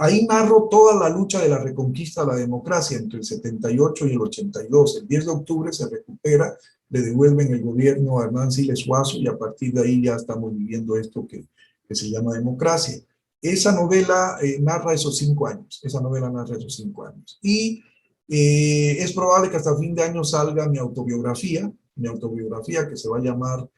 Ahí narro toda la lucha de la reconquista de la democracia entre el 78 y el 82. El 10 de octubre se recupera, le devuelven el gobierno a Hernán Siles Suazo y a partir de ahí ya estamos viviendo esto que se llama democracia. Esa novela narra esos 5 años, Y es probable que hasta fin de año salga mi autobiografía que se va a llamar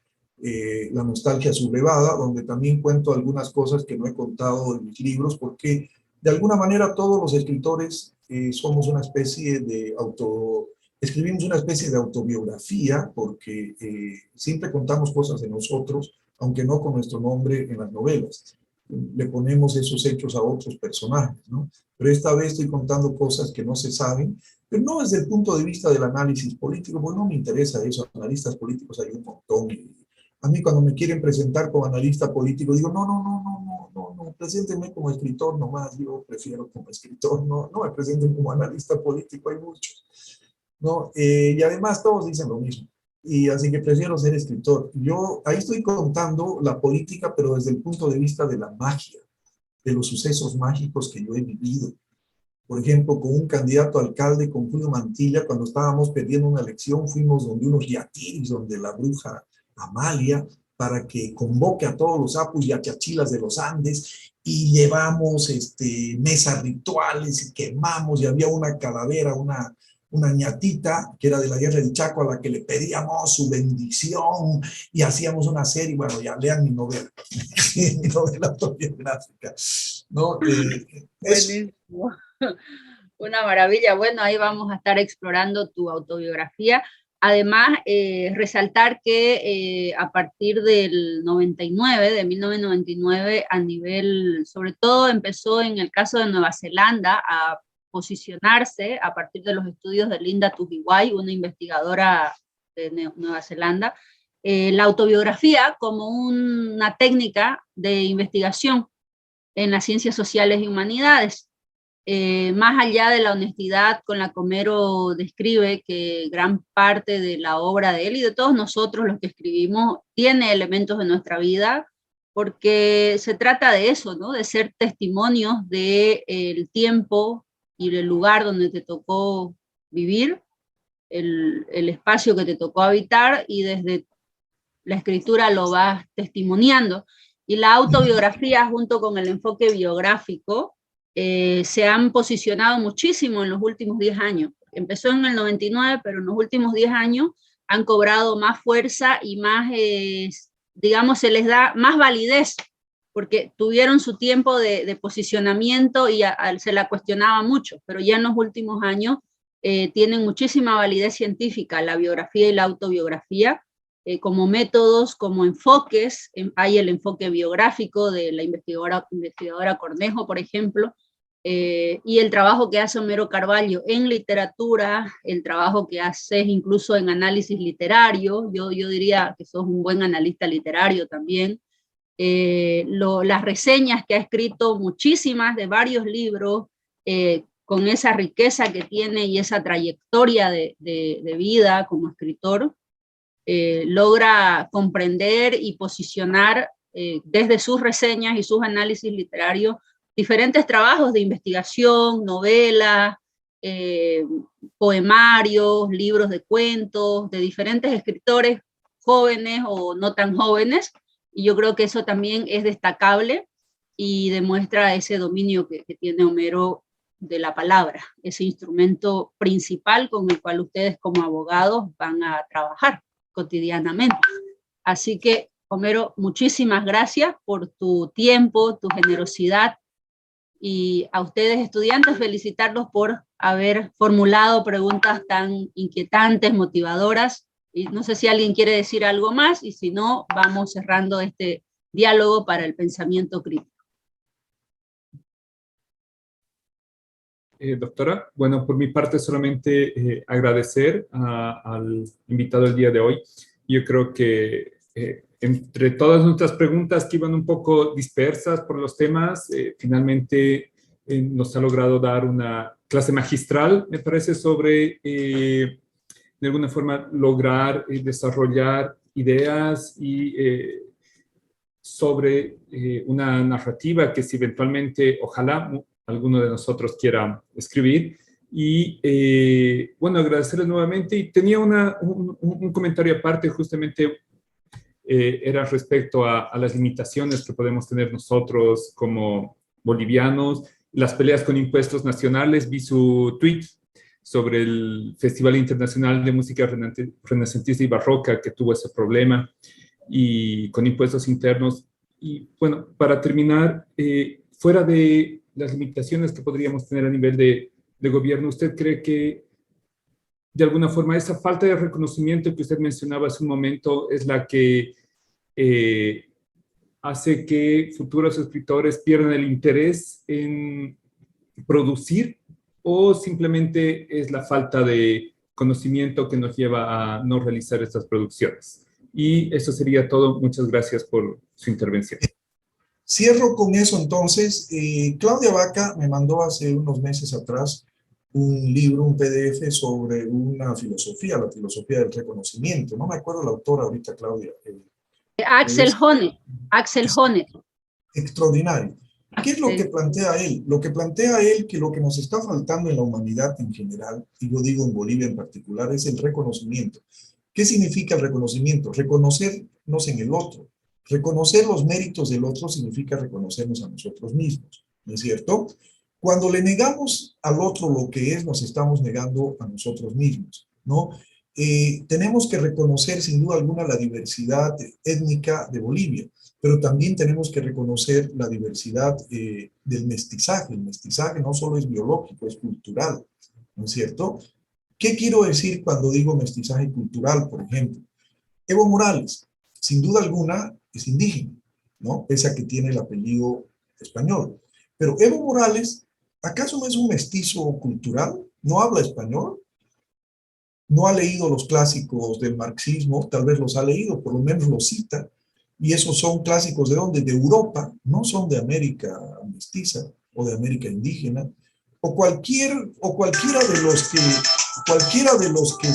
La nostalgia sublevada, donde también cuento algunas cosas que no he contado en mis libros, porque de alguna manera todos los escritores somos una especie de escribimos una especie de autobiografía, porque siempre contamos cosas de nosotros, aunque no con nuestro nombre en las novelas. Le ponemos esos hechos a otros personajes, ¿no? Pero esta vez estoy contando cosas que no se saben, pero no desde el punto de vista del análisis político, porque no me interesa eso, analistas políticos hay un montón. A mí cuando me quieren presentar como analista político, digo, no, preséntenme como escritor nomás, yo prefiero como escritor, no me presenten como analista político, hay muchos, ¿no? Y además todos dicen lo mismo. Y así que prefiero ser escritor. Yo ahí estoy contando la política, pero desde el punto de vista de la magia, de los sucesos mágicos que yo he vivido. Por ejemplo, con un candidato a alcalde, con Julio Mantilla, cuando estábamos perdiendo una elección, fuimos donde unos yatiris, donde la bruja Amalia, para que convoque a todos los apus y achachilas de los Andes, y llevamos mesas rituales y quemamos, y había una calavera, una ñatita que era de la guerra del Chaco a la que le pedíamos su bendición y hacíamos una serie. Bueno, ya lean mi novela, mi novela autobiográfica, ¿no? Buenísimo. Una maravilla. Bueno, ahí vamos a estar explorando tu autobiografía. Además, resaltar que a partir del 99, de 1999, a nivel, sobre todo empezó en el caso de Nueva Zelanda a posicionarse a partir de los estudios de Linda Tuhiwai, una investigadora de Nueva Zelanda, la autobiografía como una técnica de investigación en las ciencias sociales y humanidades. Más allá de la honestidad con la que Homero describe que gran parte de la obra de él y de todos nosotros los que escribimos tiene elementos de nuestra vida, porque se trata de eso, ¿no? De ser testimonios del tiempo y del lugar donde te tocó vivir, el espacio que te tocó habitar, y desde la escritura lo vas testimoniando. Y la autobiografía junto con el enfoque biográfico se han posicionado muchísimo en los últimos 10 años. Empezó en el 99, pero en los últimos 10 años han cobrado más fuerza y más, digamos, se les da más validez, porque tuvieron su tiempo de posicionamiento y se la cuestionaba mucho, pero ya en los últimos años tienen muchísima validez científica, la biografía y la autobiografía, como métodos, como enfoques. Hay el enfoque biográfico de la investigadora Cornejo, por ejemplo, y el trabajo que hace Homero Carvalho en literatura, el trabajo que haces incluso en análisis literario. Yo diría que sos un buen analista literario también. Las reseñas que ha escrito, muchísimas, de varios libros, con esa riqueza que tiene y esa trayectoria de vida como escritor, logra comprender y posicionar desde sus reseñas y sus análisis literarios diferentes trabajos de investigación, novelas, poemarios, libros de cuentos, de diferentes escritores jóvenes o no tan jóvenes, y yo creo que eso también es destacable y demuestra ese dominio que tiene Homero de la palabra, ese instrumento principal con el cual ustedes como abogados van a trabajar cotidianamente. Así que, Homero, muchísimas gracias por tu tiempo, tu generosidad, y a ustedes estudiantes felicitarlos por haber formulado preguntas tan inquietantes, motivadoras, y no sé si alguien quiere decir algo más, y si no, vamos cerrando este diálogo para el pensamiento crítico. Doctora, bueno, por mi parte solamente agradecer al invitado el día de hoy. Yo creo que entre todas nuestras preguntas que iban un poco dispersas por los temas, finalmente nos ha logrado dar una clase magistral, me parece, sobre, de alguna forma, lograr desarrollar ideas y sobre una narrativa que si eventualmente, ojalá, alguno de nosotros quiera escribir. Y bueno, agradecerles nuevamente. Y tenía un comentario aparte, justamente era respecto a las limitaciones que podemos tener nosotros como bolivianos, las peleas con impuestos nacionales. Vi su tweet sobre el Festival Internacional de Música Renacentista y Barroca, que tuvo ese problema, y con impuestos internos. Y bueno, para terminar, fuera de las limitaciones que podríamos tener a nivel de gobierno, ¿usted cree que de alguna forma esa falta de reconocimiento que usted mencionaba hace un momento es la que hace que futuros escritores pierdan el interés en producir, o simplemente es la falta de conocimiento que nos lleva a no realizar estas producciones? Y eso sería todo. Muchas gracias por su intervención. Cierro con eso entonces. Claudia Vaca me mandó hace unos meses atrás un libro, un PDF sobre una filosofía, la filosofía del reconocimiento. No me acuerdo la autora ahorita, Claudia. Axel Honneth. Axel Honneth. Extraordinario. ¿Qué es lo que plantea él? Lo que plantea él, que lo que nos está faltando en la humanidad en general, y yo digo en Bolivia en particular, es el reconocimiento. ¿Qué significa el reconocimiento? Reconocernos en el otro. Reconocer los méritos del otro significa reconocernos a nosotros mismos, ¿no es cierto? Cuando le negamos al otro lo que es, nos estamos negando a nosotros mismos, ¿no? Tenemos que reconocer sin duda alguna la diversidad étnica de Bolivia, pero también tenemos que reconocer la diversidad del mestizaje. El mestizaje no solo es biológico, es cultural, ¿no es cierto? ¿Qué quiero decir cuando digo mestizaje cultural, por ejemplo? Evo Morales, sin duda alguna, es indígena, ¿no? Pese a que tiene el apellido español. Pero Evo Morales, ¿acaso no es un mestizo cultural? ¿No habla español? ¿No ha leído los clásicos del marxismo? Tal vez los ha leído, por lo menos los cita. Y esos son clásicos ¿de dónde? De Europa, no son de América mestiza o de América indígena. O cualquiera de los que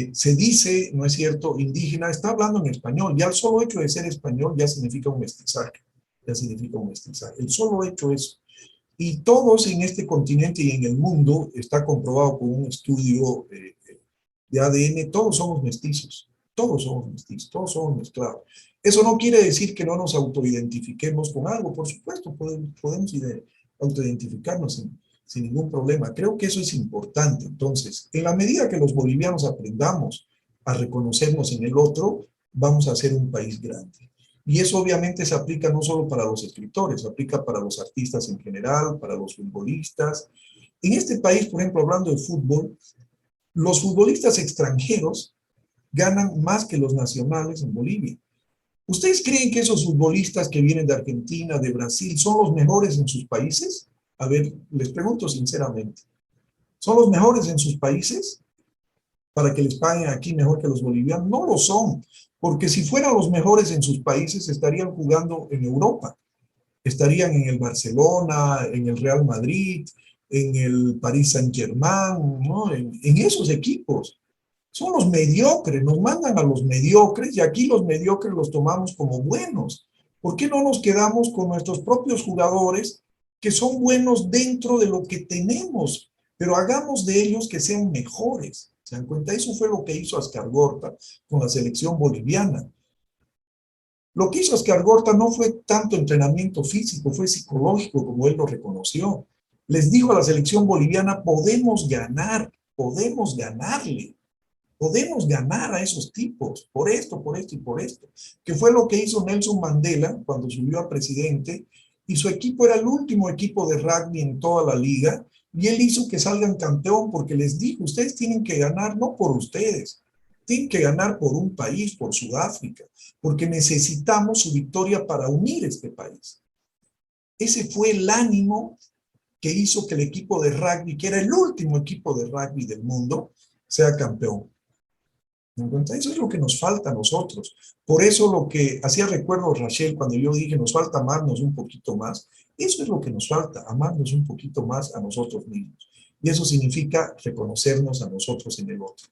se dice, ¿no es cierto?, indígena, está hablando en español. Ya el solo hecho de ser español ya significa un mestizaje. Ya significa un mestizaje. El solo hecho es. Y todos en este continente y en el mundo, está comprobado con un estudio de ADN, todos somos mestizos. Todos somos mestizos, todos somos mezclados. Eso no quiere decir que no nos autoidentifiquemos con algo. Por supuesto, podemos autoidentificarnos sin ningún problema. Creo que eso es importante. Entonces, en la medida que los bolivianos aprendamos a reconocernos en el otro, vamos a ser un país grande. Y eso obviamente se aplica no solo para los escritores, se aplica para los artistas en general, para los futbolistas. En este país, por ejemplo, hablando de fútbol, los futbolistas extranjeros ganan más que los nacionales en Bolivia. ¿Ustedes creen que esos futbolistas que vienen de Argentina, de Brasil, son los mejores en sus países? A ver, les pregunto sinceramente. ¿Son los mejores en sus países para que les paguen aquí mejor que los bolivianos? No lo son, porque si fueran los mejores en sus países estarían jugando en Europa. Estarían en el Barcelona, en el Real Madrid, en el Paris Saint-Germain, ¿no? En esos equipos. Son los mediocres, nos mandan a los mediocres y aquí los mediocres los tomamos como buenos. ¿Por qué no nos quedamos con nuestros propios jugadores que son buenos dentro de lo que tenemos? Pero hagamos de ellos que sean mejores. ¿Se dan cuenta? Eso fue lo que hizo Ascargorta con la selección boliviana. Lo que hizo Ascargorta no fue tanto entrenamiento físico, fue psicológico, como él lo reconoció. Les dijo a la selección boliviana, podemos ganar, podemos ganarle. Podemos ganar a esos tipos, por esto y por esto. Que fue lo que hizo Nelson Mandela cuando subió a presidente, y su equipo era el último equipo de rugby en toda la liga, y él hizo que salgan campeón porque les dijo, ustedes tienen que ganar no por ustedes, tienen que ganar por un país, por Sudáfrica, porque necesitamos su victoria para unir este país. Ese fue el ánimo que hizo que el equipo de rugby, que era el último equipo de rugby del mundo, sea campeón. Eso es lo que nos falta a nosotros. Por eso lo que hacía recuerdo Rachel cuando yo dije nos falta amarnos un poquito más, eso es lo que nos falta, amarnos un poquito más a nosotros mismos. Y eso significa reconocernos a nosotros en el otro.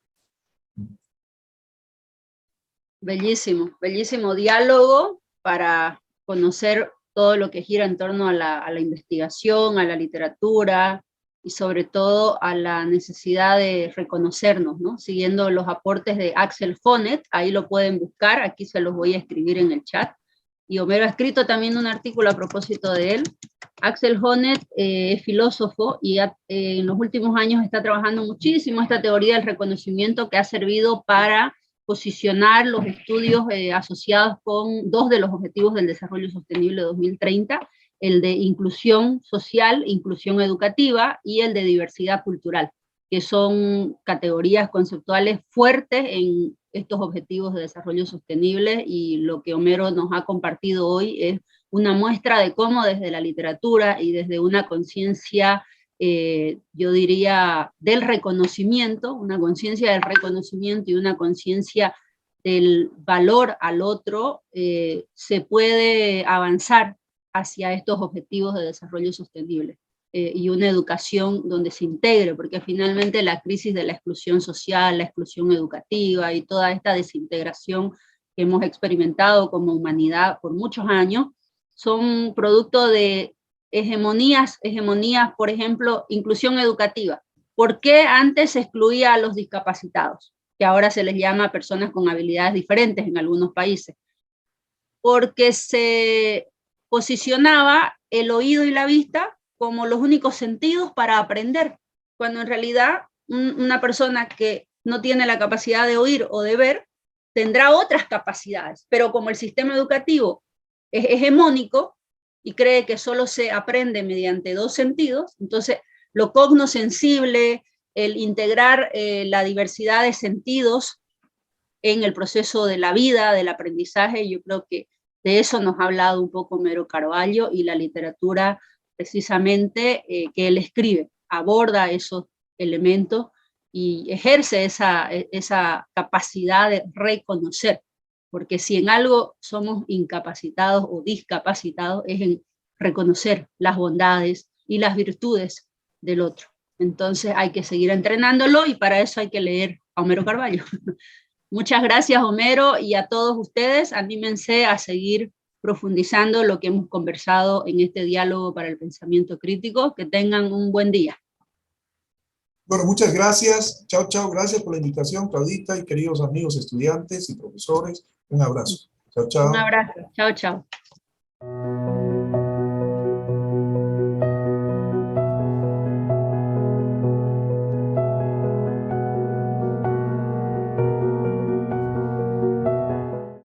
Bellísimo, bellísimo diálogo para conocer todo lo que gira en torno a la investigación, a la literatura, y sobre todo a la necesidad de reconocernos, ¿no? Siguiendo los aportes de Axel Honneth, ahí lo pueden buscar, aquí se los voy a escribir en el chat, y Homero ha escrito también un artículo a propósito de él. Axel Honneth es filósofo y en los últimos años está trabajando muchísimo esta teoría del reconocimiento que ha servido para posicionar los estudios asociados con dos de los objetivos del desarrollo sostenible 2030, el de inclusión social, inclusión educativa, y el de diversidad cultural, que son categorías conceptuales fuertes en estos objetivos de desarrollo sostenible, y lo que Homero nos ha compartido hoy es una muestra de cómo desde la literatura y desde una conciencia, yo diría, del reconocimiento, una conciencia del reconocimiento y una conciencia del valor al otro, se puede avanzar hacia estos objetivos de desarrollo sostenible, y una educación donde se integre, porque finalmente la crisis de la exclusión social, la exclusión educativa y toda esta desintegración que hemos experimentado como humanidad por muchos años, son producto de hegemonías, por ejemplo, inclusión educativa. ¿Por qué antes se excluía a los discapacitados, que ahora se les llama personas con habilidades diferentes en algunos países? Porque se posicionaba el oído y la vista como los únicos sentidos para aprender, cuando en realidad una persona que no tiene la capacidad de oír o de ver tendrá otras capacidades, pero como el sistema educativo es hegemónico y cree que solo se aprende mediante dos sentidos, entonces lo cognoscensible, el integrar la diversidad de sentidos en el proceso de la vida, del aprendizaje, yo creo que de eso nos ha hablado un poco Homero Carvalho, y la literatura precisamente que él escribe aborda esos elementos y ejerce esa capacidad de reconocer, porque si en algo somos incapacitados o discapacitados es en reconocer las bondades y las virtudes del otro. Entonces hay que seguir entrenándolo, y para eso hay que leer a Homero Carvalho. Muchas gracias, Homero, y a todos ustedes, anímense a seguir profundizando lo que hemos conversado en este diálogo para el pensamiento crítico. Que tengan un buen día. Bueno, muchas gracias. Chao, chao. Gracias por la invitación, Claudita, y queridos amigos estudiantes y profesores. Un abrazo. Chao, chao. Un abrazo. Chao, chao.